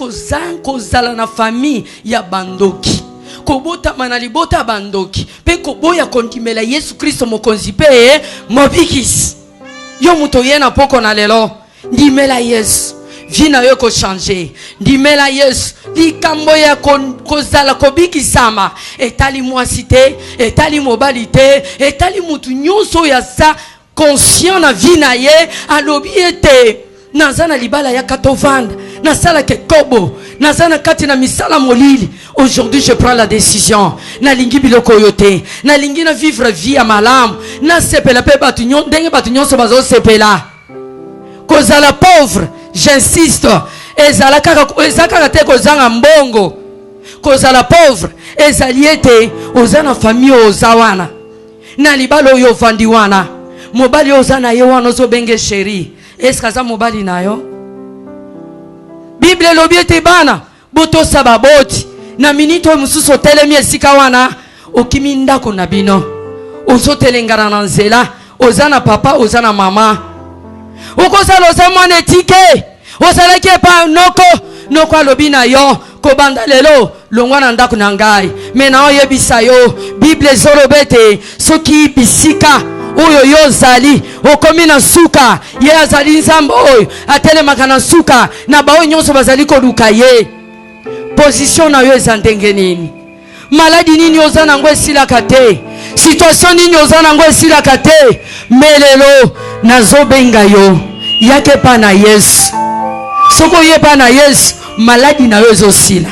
kozala na famille ya bandoki. Kobota manalibota bandoki. Pe koboya kondimela Yesu Kristo mokonzi pe mobikis. Yo muto yena poko na lelo. Ndimela Yesu. vie na yo ko changer. Ndimela Yesu likambo ya kozala kobikisama etali mwasi te, etali mobali te, etali mutu nyonso ya sa conscient na vie na ye alobi ete nazana libala ya katovanda nasala ke kobo nazana kati na misala molili. Aujourd'hui je prends la décision nalingi biloko yote nalingi na vivre vie ya malamu na sepela pe batu nyon ndenge batu nyonso bazo sepela kozala pauvre. J'insiste, ezalaka te kozanga mbongo. Kozala pauvre ezali ete ozana famille ozawana na libala oyo vandi wana mobali ozana ye wana ozobenge chéri. Est-ce aza mobali na yo? Bible lobi ete bana boto sababoti na minito mususu telemi esika wana okimi ndako na bino ozotelengana na nzela ozana papa ozana mama okosala oza mwana etike ozalaki epa noko alobi na yo kobanda lelo longwa na ndako na ngai me na oyebisa yo Bible ezoloba ete soki bisika oyo yo zali okomi na suka ye azali nzambe oyo atelemaka na suka na baoyo nyonso bazali koluka ye. Position na yo eza ndenge nini? Maladi nini oza nango esilaka te? Situation nini oza nango esilaka te? Melelo nazobenga yo yake pa na Yesu. Soko ye pa na Yesu maladi na yo ezosila.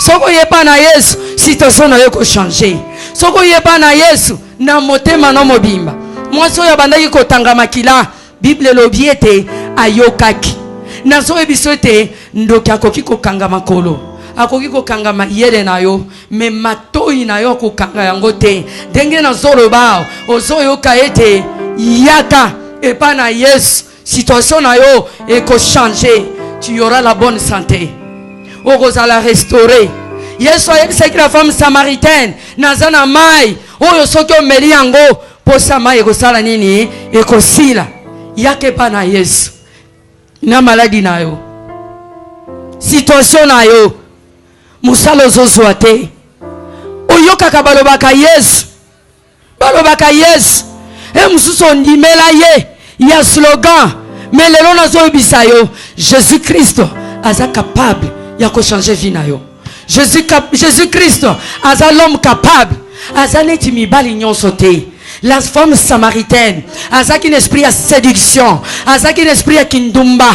Soko ye pa na Yesu situation na yo ko changer. Soko ye pa na Yesu na motema no mobimba. Mwasi oyo bandaki kotanga makila Bible lobi ete ayokaki. Nazo ebiso ete ndoki akoki kokanga makolo. Akoki kokanga mayele na yo me matoi na yo kokanga yango te. Denge na zoloba ozo yoka ete yaka epa na Yesu situation na yo eko changer. Tu auras la bonne santé. Okozala restaurer. Yesu ayebisaki la femme samaritaine nazana mai oyo soki omeli yango posa mai ekosala nini ekosila yake pa na Yesu na maladi na yo situation na yo musala ozozwa te oyokaka balobaka Yesu mususu ondimela ye ya slogan mais lelo nazoyebisa yo Jésus Christ aza capable ya ko changer vie na yo. Jésus Christ aza l'homme capable aza neti mibali nyonso te. La femme samaritaine azaki un esprit à séduction, azaki un esprit à kindumba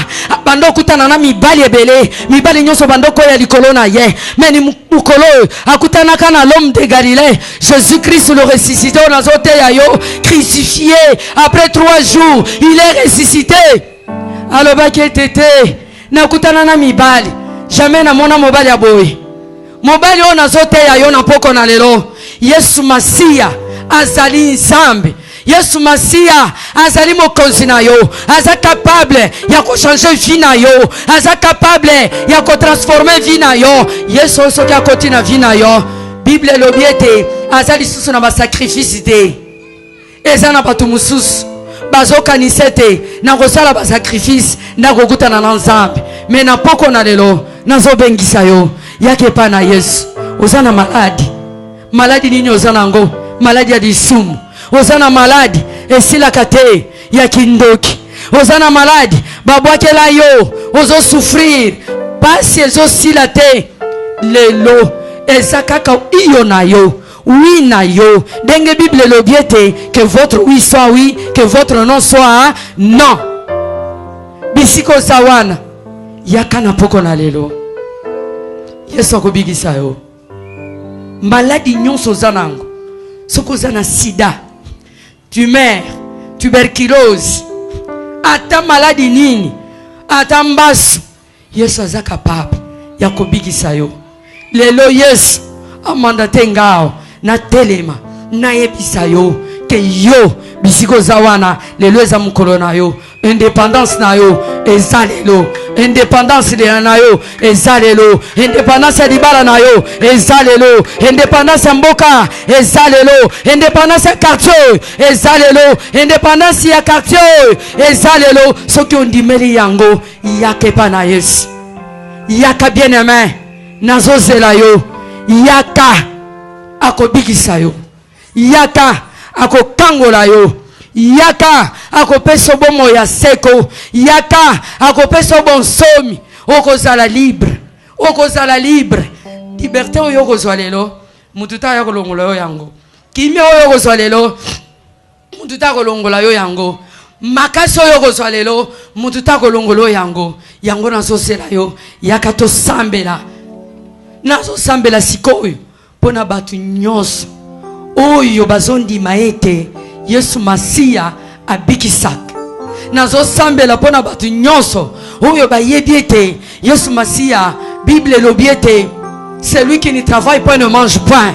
bando kutana na mibali ebele mibali nyonso bando ko ya likolo na ye mais ni mukolo akutana kana l'homme de Galilée Jésus Christ le ressuscité on azote ya yo crucifié après 3 jours il est ressuscité alobaki etete na kutana na mibali jamais na mona mobali aboy mobali on azote ya yo na poko na lelo Yesu Masia azali nzambe. Yesu Masia azali mokonzi na yo aza capable ya ko changer vie na yo aza capable ya ko transformer vie na yo. Yesu soki akoti na vie na yo Bible lobi ete azali susu na ba sacrifice te eza na batu mususu bazokanisa te na kosala ba sacrifice na kokutana na nzambe me na poko na lelo nazobengisa yo yake pa na Yesu. Ozana maladi nini ozana ngo? Maladi ya disumu. Ozana maladi esilaka te ya kindoki. Ozana maladi babwakela yo ozo souffrir pasi ezo sila te lelo ezakaka iyo na yo oui na yo. Denge Bible lobiete que votre oui soit oui, que votre non soit non. Bisiko sawana yakana poko na lelo Yesu akobigisa yo maladi nyonso zanango soko zana sida tumeur tuberculose ata maladi nini ata mbasu Yesu aza capable ya kobigisa yo lelo. Yesu amandate ngao na telema na yebisa yo ke yo bisiko zawana lelo eza mukolo na yo indépendance na yo ezalelo indépendance de na yo ezalelo indépendance ya libala na yo ezalelo indépendance ya mboka ezalelo indépendance ya quartier ezalelo indépendance ya quartier ezalelo soki ondimeli yango yake pa na Yesu yaka bien-aimé nazozela yo yaka akobikisa yo yaka akokangola yo yaka akopesa bomo ya seko, yaka akopesa bonsomi, okozala libre, okozala libre. Liberté oyo kozwa lelo, mututa ya kolongola yo yango. Kimi oyo kozwa lelo, mututa kolongola yo yango. Makasi oyo kozwa lelo, mututa kolongola yo yango. Yango nazo sela yo, yaka to sambela. Nazo sambela sikoyo, pona batu nyonso. Oyo bazondi maete, Yesu Masia abikisak. Nazo sambela pona batu nyonso. Oyo bayebi ete, Yesu Masia, Bible lobiete. Celui qui ne travaille pas ne mange point.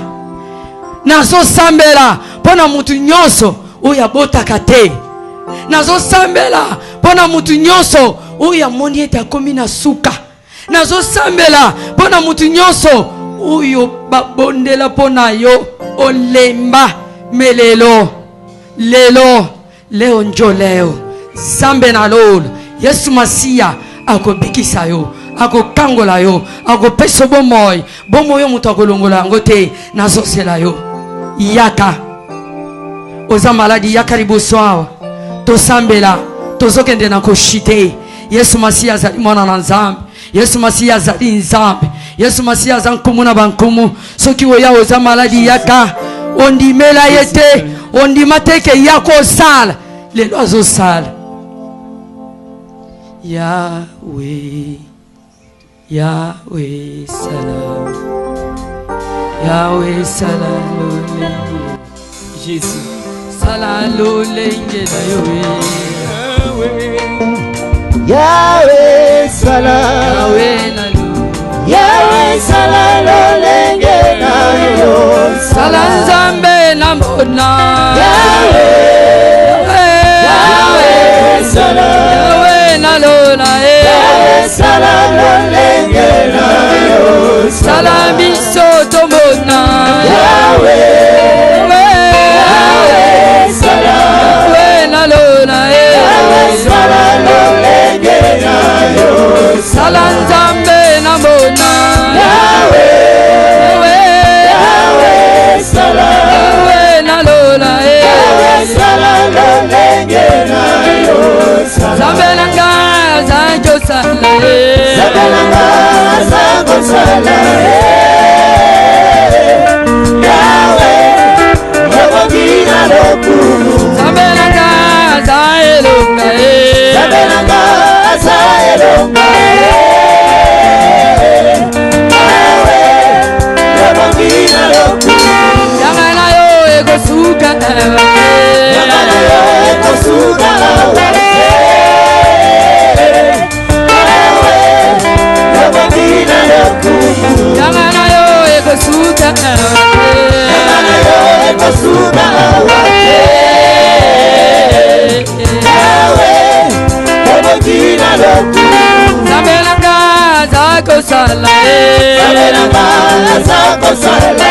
Nazo sambela pona mutu nyonso oya botaka te. Nazo sambela pona mutu nyonso oya moni ete akomi na suka. Nazo sambela pona mutu nyonso oyo babondela pona yo olemba melelo leo njo leo zambe na lolo Yesu Masia akobikisa yo, akokangola yo, akopesa bomoy yo mutu akolongola yango te. Nazo sela yo yaka oza maladi yaka liboso awa tosambela tozokende na koshite. Yesu Masia azali mwana na Nzambe, Yesu Masia azali Nzambe, Yesu Masia aza nkumu na bankumu. Soki oya oza maladi yaka ondimela yete, ondima teke yako osala lelo azosala. Yahweh, Yahweh salam, Yahweh salam, Jésus salam lolenge na Yahweh salam, Yahweh na lo, Yahweh salam lolenge na yo, salam Nzambe na mbona, Yahweh salam, Yahweh na lo na Yahweh salam lolenge na yo, salam biso tomona, Yahweh salam, Yahweh na lo na Yahweh salam lolenge na yo, salam Nzambe na mbona, Yahweh salam, Yahweh na lo na Yahweh salam lolenge na yo, Nzambe na nga zanjo sala Zabelanga zako sala Yahweh Yabogina lokulu Nzambe na nga za elonga Zabelanga za elonga Yahweh Yabogina lokulu Yanga na yo ekosuka Yanga na yo ekosuka awase Yanga na yo ekosuka Yanga na yo ekosuka awase Yahweh Yabogina lokulu Nzambe na nga zako sala Zabelanga zako sala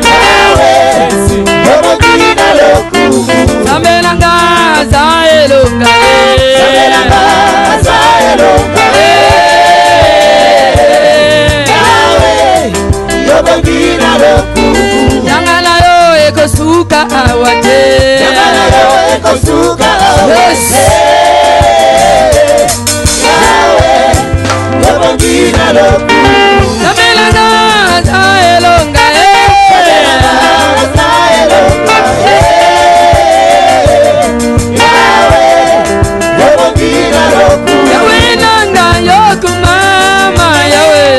Yahweh Yabogina lokulu Nzambe na nga za elonga Zabelanga za elonga Yahweh Yabogina lokulu Yanga na yo ekosuka awate Yanga na yo ekosuka awase Yahweh Yabogina lokulu Nzambe na nga za elonga za elonga Yahweh Yabogina lokulu Yahweh nanga yokumama Yahweh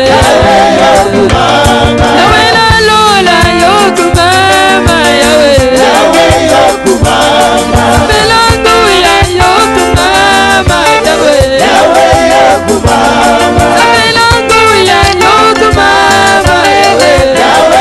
Yokumanga Yahweh na lola yokumama Yahweh Yahweh yokumanga Belangu ya yokumama Yahweh Yahweh yokumanga Belangu ya yokumama Yahweh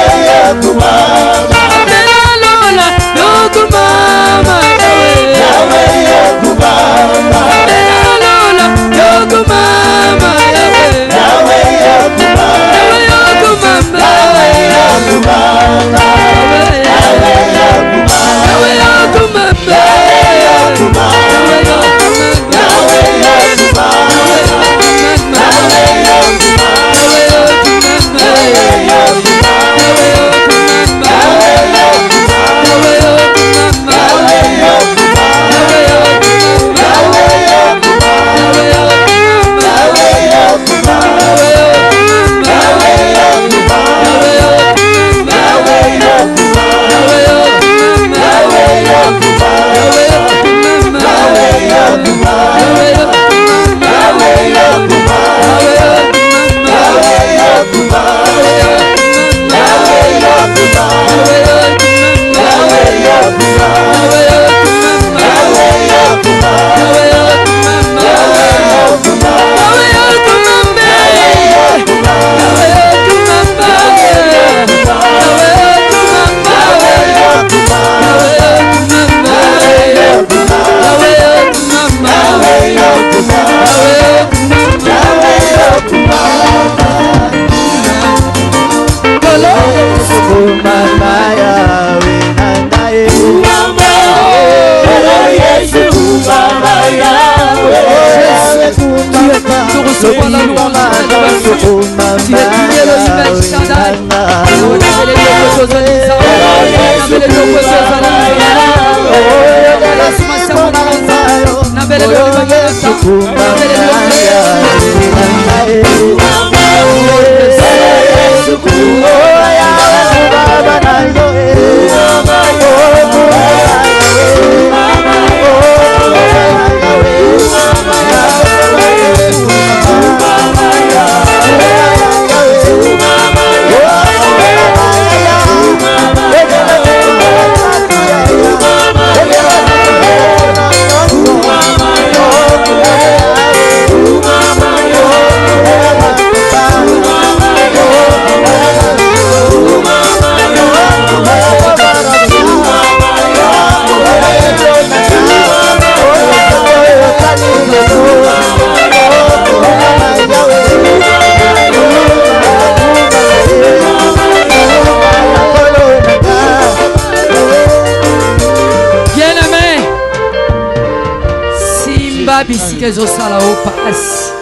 bisika ezosala opasi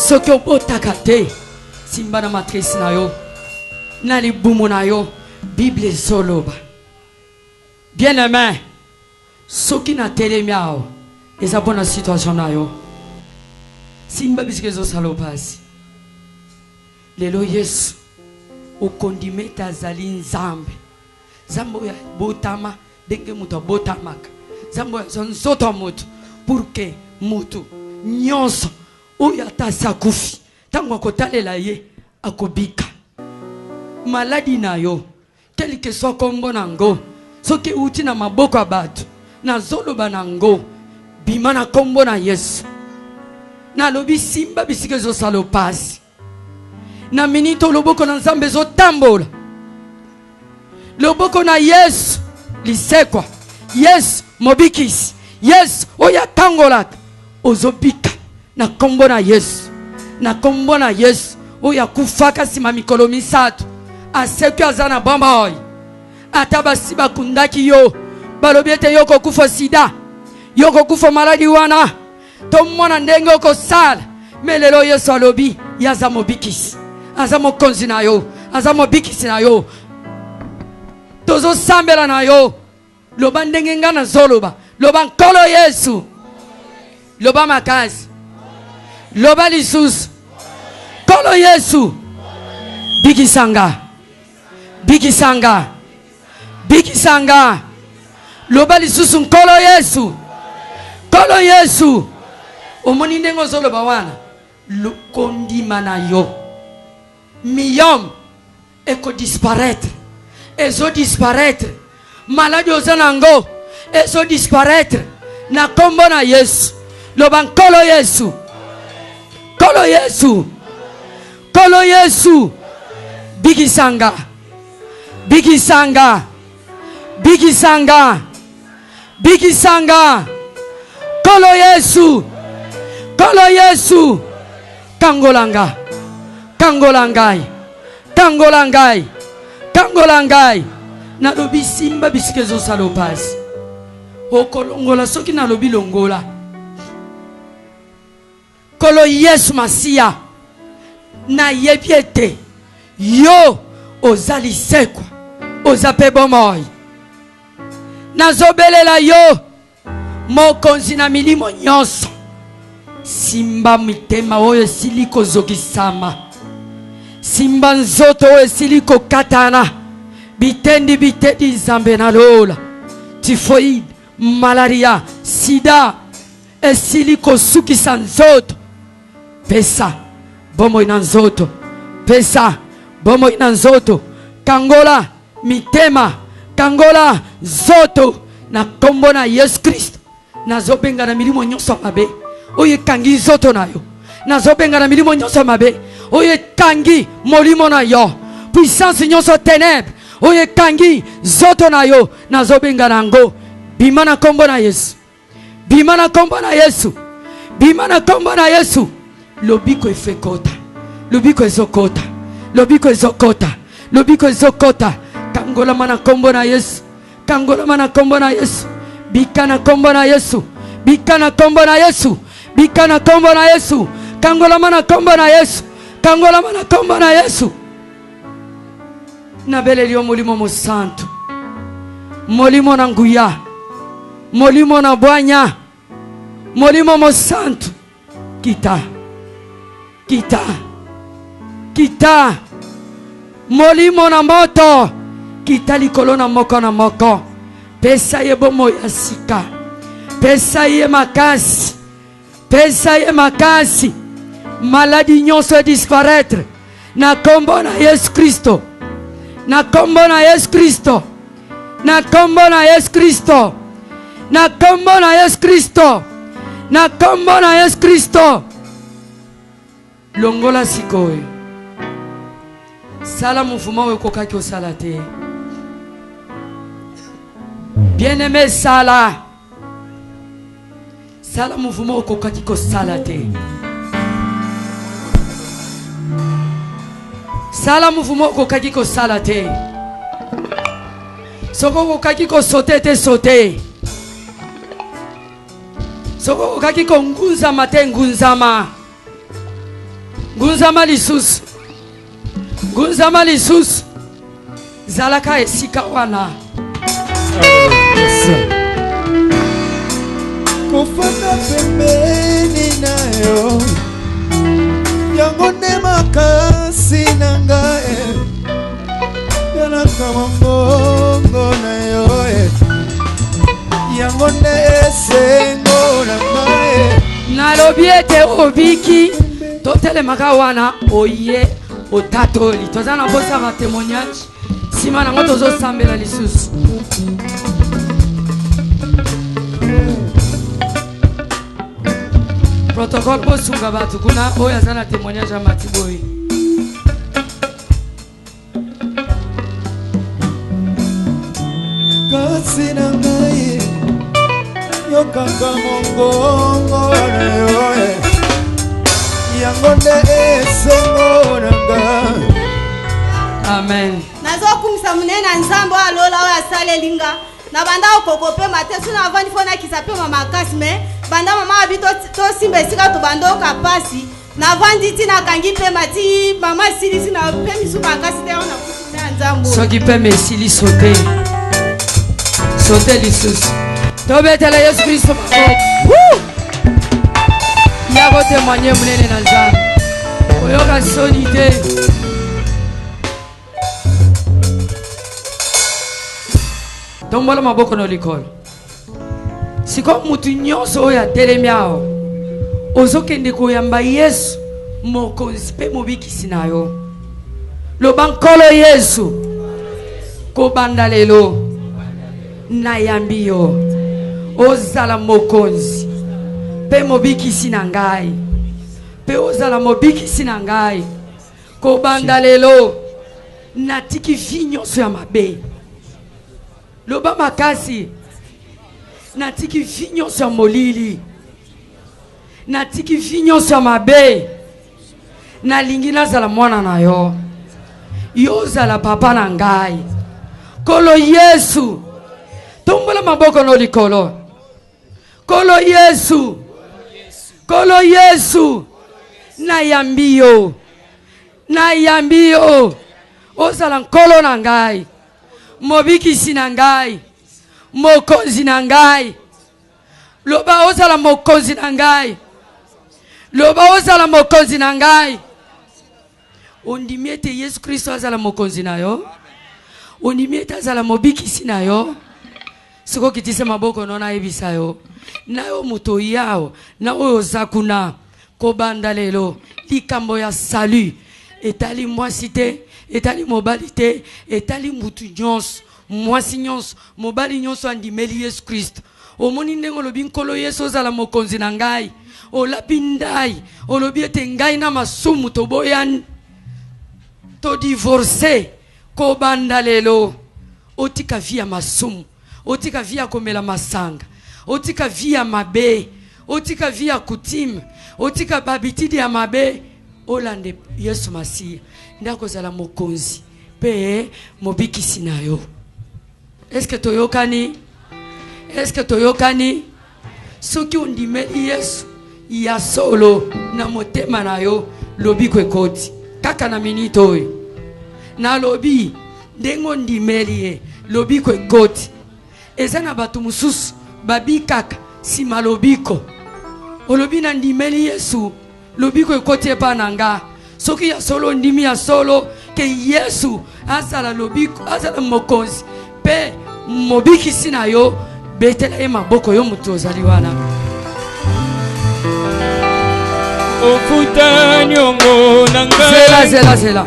soki obotaka te simba na matrice na yo na libumu na yo bible ezoloba bien aimé soki na telemi awa eza mpona situation na yo simba bisika ezosala opasi lelo yesu okondima ete azali nzambe nzambe oyo abotama ndenge moto abotamaka Zambo nzoto moto pour que moto nyonso oyo atasi akufi ntango akotalela ye akobika maladi na yo tel que soit kombo nango soki uti na maboko ya bato nazoloba nango bima na kombo na Yesu nalobi simba bisika ezosala opasi na minito loboko na Nzambe ezotambola loboko na Yesu lisekwa Yesu mobikisi Yesu oya kangolaka ozobika na kombo na Yesu na kombo na Yesu oya kufaka sima mikolo misato aseki azana bamba oyi atabasi bakundaki yo balobi ete yoko kufa sida yoko kufa maladi wana tomona ndenge okosala melelo Yesu alobi yaza mobikisi aza mokonzi na yo aza mobikisi na yo tozo sambela na yo loba ndenge nga na zoloba loba nkolo Yesu loba makazi loba lisusu nkolo Yesu bikisanga bikisanga bikisanga loba lisusu nkolo Yesu nkolo Yesu omoni ndenge ozoloba wana lokondima na yo miyom eko disparaître ezo disparaître maladi ozanango ezo disparaître na kombo na Yesu loba nkolo Yesu kolo Yesu kolo Yesu bikisanga bikisanga bikisanga bikisanga kolo Yesu kolo Yesu kangolanga kangolangai kangolangai kangolangai nalobi simba bisika ezosala opasi okolongola soki nalobi longola kolo Yesu Masiya nayebi ete yo oza lisekwa oza pe bomoi nazobelela yo mokonzi na milimo nyonso simba mitema oyo esili kozokisama simba nzoto oyo esili kokatana bitendi bitendi Nzambe na lola typhoïde malaria sida esili kosukisa nzoto pesa bomoi na nzoto pesa bomoi na nzoto kangola mitema kangola nzoto na kombo na Yesu Kristo nazobenga na milimo nyonso mabe oye kangi nzoto na yo nazobenga na milimo nyonso mabe oye kangi molimo na yo puissance nyonso ténèbre oye kangi nzoto na yo nazobenga nango bima na kombo na Yesu bima na kombo na Yesu bima na kombo na Yesu lobiko efekota lobiko ezokota lobiko ezokota lobiko ezokota kangola mana kombo na Yesu kangola mana kombo na Yesu bika na kombo na Yesu bika na kombo na Yesu bika na kombo na Yesu kangola mana kombo na Yesu kangola mana kombo na Yesu na belelio molimo mosantu molimo na nguya molimo na bwanya Molimo mo santo. Kita. Kita. Kita. Molimo na moto. Kita likolo na moko na moko. Pesa ye bomo ya sika. Pesa ye makasi. Pesa ye makasi. Maladie nyonso disparaître. Na kombo na Yesu Kristo. Na kombo na Yesu Kristo. Na kombo na Yesu Kristo. Na kombo na Yesu Kristo. Na kombo na Yesu Kristo. Longola sikoyo. Sala mouvement we kokaki osala te. Bien-aimé sala. Sala mouvement we kokaki kosala te. Sala mouvement kokaki kosala te. Soko kokaki kosote te sote. Soko kokaki kongunzama te ngunzama. Ngunzama lisusu. Ngunzama lisusu. Zalaka esika wana. Kofana pembeni nayo. Yango ne makasi nangae. Yana kama mbongo nayo. Yango ne esengo nangae. Nalobiete obiki. Totele makawana oye otatoli. Tozana bosa ma témoignage. Sima na ngoto zo sambela lisusu. Protocole bosunga batu kuna oya zana témoignage ya Matiboi. Kasi nangaye yokanga mongongo nayo. Yangonde esengo nanga. Amen. Nazo kumisa munena nzambo alola oya sale linga. Na banda okokope mate suna avandi fona kisape mama kasme. Banda mama abito to simbe sika to bando kapasi. Na vandi tina kangi pe mati mama silisi na pe misu makasi te ona kumisa nzambo. Soki pe mesili sote. Sote lisusu. Tobetela Yesu Kristo mako. Woo! Yako témoigner munene na nzambe. Oyoka soni te. Tombola maboko no likolo. Siko mutu nyonso oyo atelemi awa. Ozokende koyamba Yesu mokonzi mpe mobikisi na yo. Loba nkolo Yesu. Kobanda lelo. Nayambi yo. Ozala mokonzi. Pe mobikisi na ngai. Pe ozala mobikisi na ngai. Kobanda lelo. Natiki vinyo so ya mabe. Loba makasi. Natiki vinyo so ya molili. Natiki vinyo so ya mabe. Nalingi nazala mwana na yo. Yo zala papa na ngai. Kolo Yesu. Tombola maboko no likolo. Kolo Yesu. Kolo Yesu. Nayambi yo. Nayambi yo. Ozala nkolo na ngai. Mobikisi na ngai. Mokonzi na ngai. Loba ozala mokonzi na ngai. Loba ozala mokonzi na ngai. Ondimiete Yesu Kristo azala mokonzi na yo. Ondimiete azala mobikisi na yo. Siko kitise maboko nona ebisa yo. Na yo muto yao. Na oyo zakuna. Kobanda lelo. Likambo ya salut. Etali mwasi te. Etali mobali te. Etali mutu nyonso. Mwasi nyonso. Mobali nyonso andimeli Yesu Kristo. Omoni ndengo lobi nkolo Yesu ozala mokonzi na ngai. Olapi ndai. Olobi ete ngai na masumu toboyan. To divorce. Kobanda lelo. Otika via masumu. Otika via komela masanga. Otika via mabe. Otika via kutime. Otika babitidi ya mabe. Olande Yesu Masia. Ndako zala mokonzi. Pe mobikisi na yo. Est-ce que toyokani? Est-ce que toyokani? Soki ondimeli Yesu. Ya solo na motema na yo. Lobi kwe koti. Kaka na minito oyo. Na lobi. Ndengo ndimeli ye. Lobi kwe koti. Eza na batu mususu. Babi kaka. Si malobiko. olobi na ndimeli Yesu lobiko ekoti epa na nga soki ya solo ndimi ya solo ke Yesu azala lobiko azala mokonzi pe mobikisi na yo betela ye maboko yo mutu ozali wana ofuta nyongo na ngai zela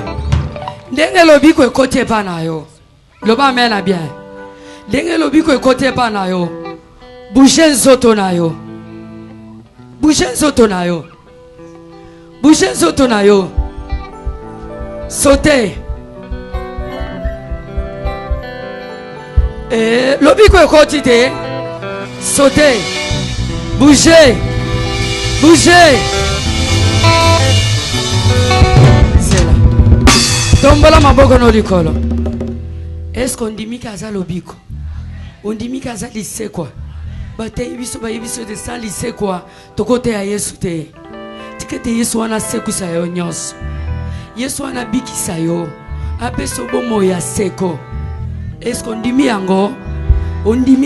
ndenge lobiko ekoti epa na yo loba amen na bien ndenge lobiko ekoti epa na yo bouge nzoto na yo bouge nzoto na yo bouge nzoto na yo sauter lobiko ekoti te sauter bouger zela tombola maboko no likolo. Est-ce qu'on dit kaza lobiko on dit kaza lisekwa bate ibiso ba ibiso de sa lisekwa to kote ya Yesu te tikete Yesu wana sekusa yo nyos Yesu wana bikisa yo apeso bomo ya seko. Est-ce qu'on dit yango on dit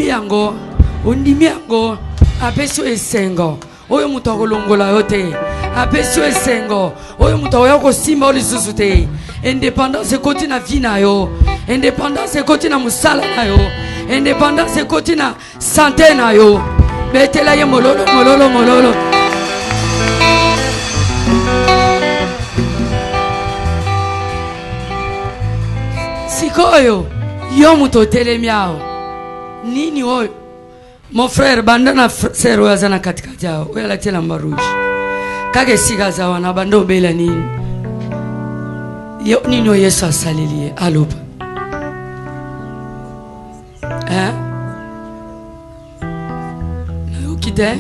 yango apeso esengo oyo muto akolongola yo te apeso esengo oyo muto oyo kosimba o lisusu te. Indépendance ekoti na vie na yo, indépendance ekoti na musala na yo, indépendance ekoti na santé na yo. Betela ye mololo. Sikoyo yo muto telemiao nini oyo mon frère banda na sero yazana katikati yao oyo alatela maruji kage siga zawa na bando bela nini yo nino Yesu asalilie aloba na ukite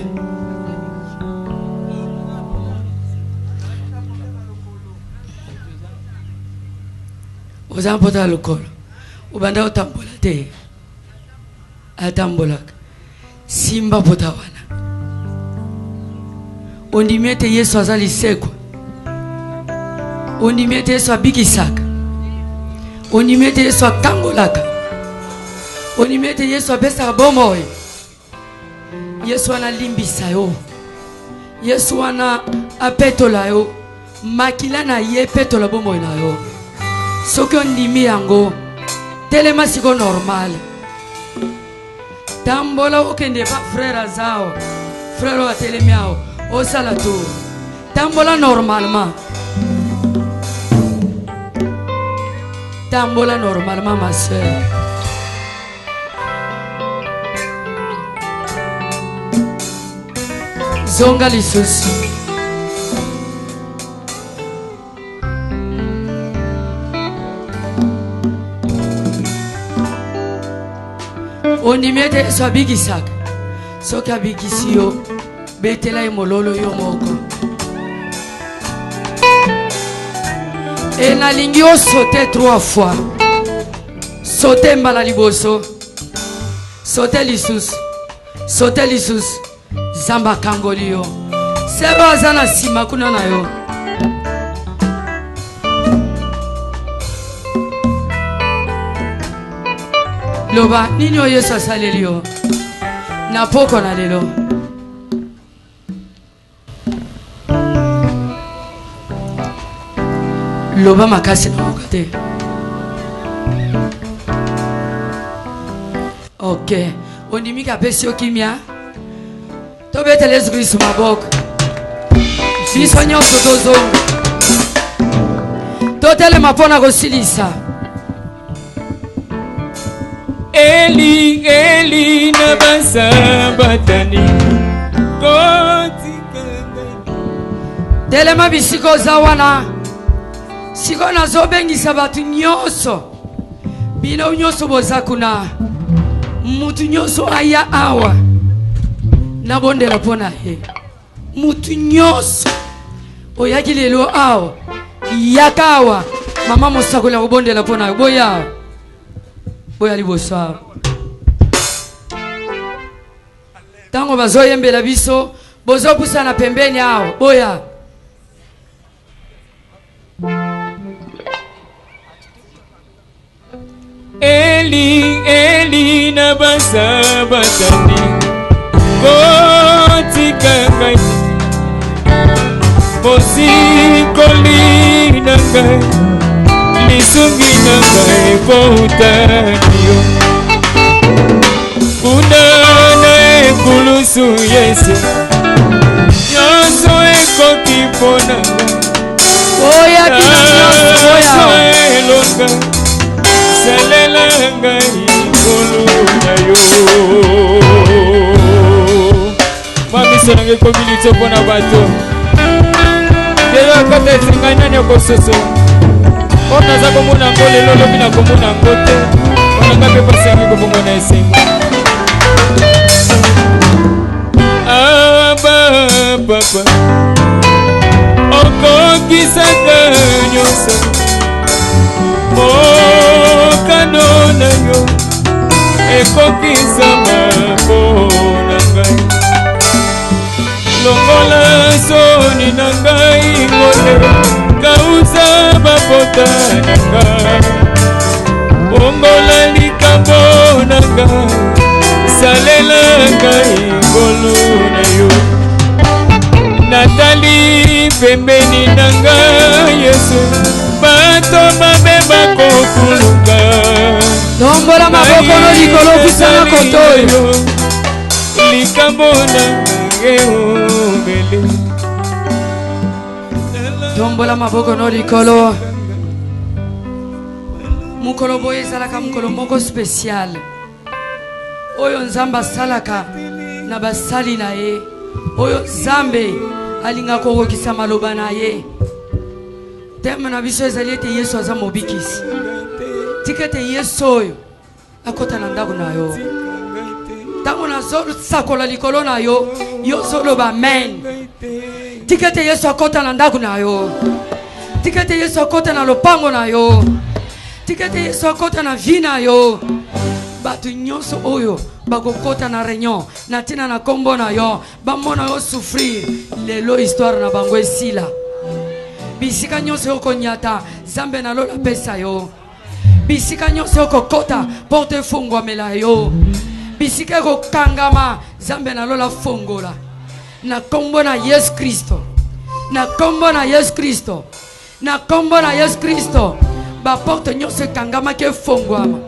ozampota lokolo ubanda utambola te atambolaka simba pota wana ondimete Yesu azali sekwa ondimete Yesu abikisaka ondimete Yesu akangolaka ondimete Yesu apesaka bomoi Yesu wana limbisa yo Yesu wana apetola yo makila na ye petola bomoi na yo soki ondimi yango telema siko normal tambola okende pa frère azao frère wa telemiao osala tour tambola normalement ma soeur zonga lisusu ondimete Yesu abikisaka soki abikisi yo betela ye mololo yo moko nalingi osaute 3 fois saute mbala liboso saute lisusu zamba kangoli yo sero aza na nsima kuna na yo loba nini oyo Yesu asaleli yo na poko na lelo loba makasi na moka te ok ondimika apesi yo kimia tobetela Yesu Kristo maboko biso nyonso tozonga totelema mpona kosilisa Eli na basabatani telema bisiko za wana siko nazobengisa batu nyonso bino nyonso boza kuna mutu nyonso aya awa nabondela mpona ye mutu nyonso oyaki lelo awa yaka awa mama mosakola kobondela mpona yo boya liboso awa ntango bazoyembela biso bozopusana pembeni awa boya Eli na basabatani mosikoli na ngai lisungi na ngai ekotani yo kuna na ekulusu Yesu nyonso ekoki mpona ngai nyonso elonga salela ngai likolo na yo mamiso nange komilitio mpona bato lelo akata esengai nani akososo oyo naza komona yango lelo lobi na komona yango te wananga mpe basengi kobongo na esengo aba papa okokisaka nyonso mokano na yo ekokisama mpona ngai longola soni na ngai ngole kausa bapota na ngai ongola likambo na ngai salela ngai ngolu na yo natali pembeni na ngai Yesu bato mabe bakokuluka tombola maboko no likolo kusana kotoyo likambo na tombola maboko no likolo mukolo boye ezalaka mukolo moko spécial oyo nzambe asalaka na basali na ye oyo nzambe alinga kokokisa maloba na ye teme na biso ezali ete Yesu aza mobikisi tika ete Yesu oyo akota na ndako na yo ntango nazosakola likolo na yo yo zoloba amen tika ete Yesu akota na ndako na yo tika ete Yesu akota na lopango na yo tika ete Yesu akota na vi na yo bato nyonso oyo bakokota na réunion na ntina na kombo na yo bamona yo souffrir lelo histoire na bango esila bisika nyonso yo konyata Nzambe na lola pesa yo bisika nyonso yo kokota porte efungwamela yo bisika kokangama Nzambe na lola fongola na kombo na Yesu Kristo na kombo na Yesu Kristo na kombo na Yesu Kristo ba porte nyonso ekangama ke fongwama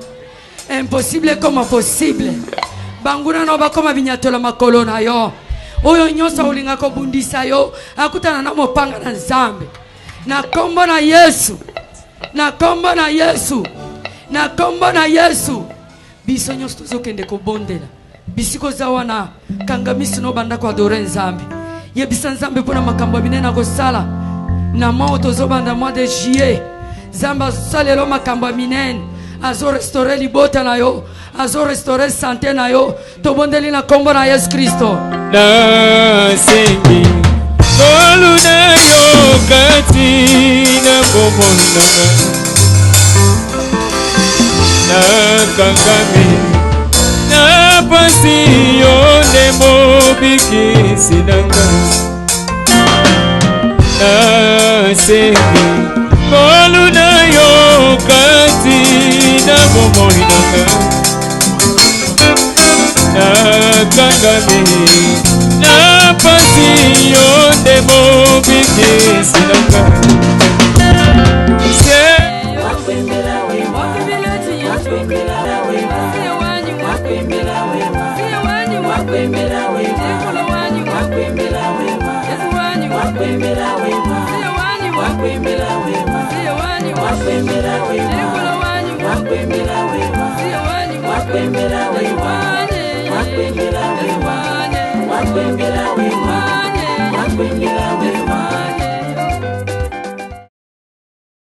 impossible comme possible banguna no bakoma binyatola makolo na yo oyo nyonso ulinga kobundisa yo akutana na mopanga na Nzambe na kombo na Yesu na kombo na Yesu na kombo na Yesu biso nyonso tozokende kobondela bisiko za wana kangamisi no banda kwa adore Nzambe yebisa Nzambe mpona makambo minene akosala na mao tozobanda mois de juillet Nzambe asalelo makambo minene azo restaurer libota na yo azo restaurer santé na yo tobondeli na kombo na Yesu Kristo na sengi tolu na yo kati na bomona na kangami na pasi yo ne mobikisi nanga na sengi tolu na yo kati na bomona na kangami na pasi yo ne mobikisi nanga Wakwembera we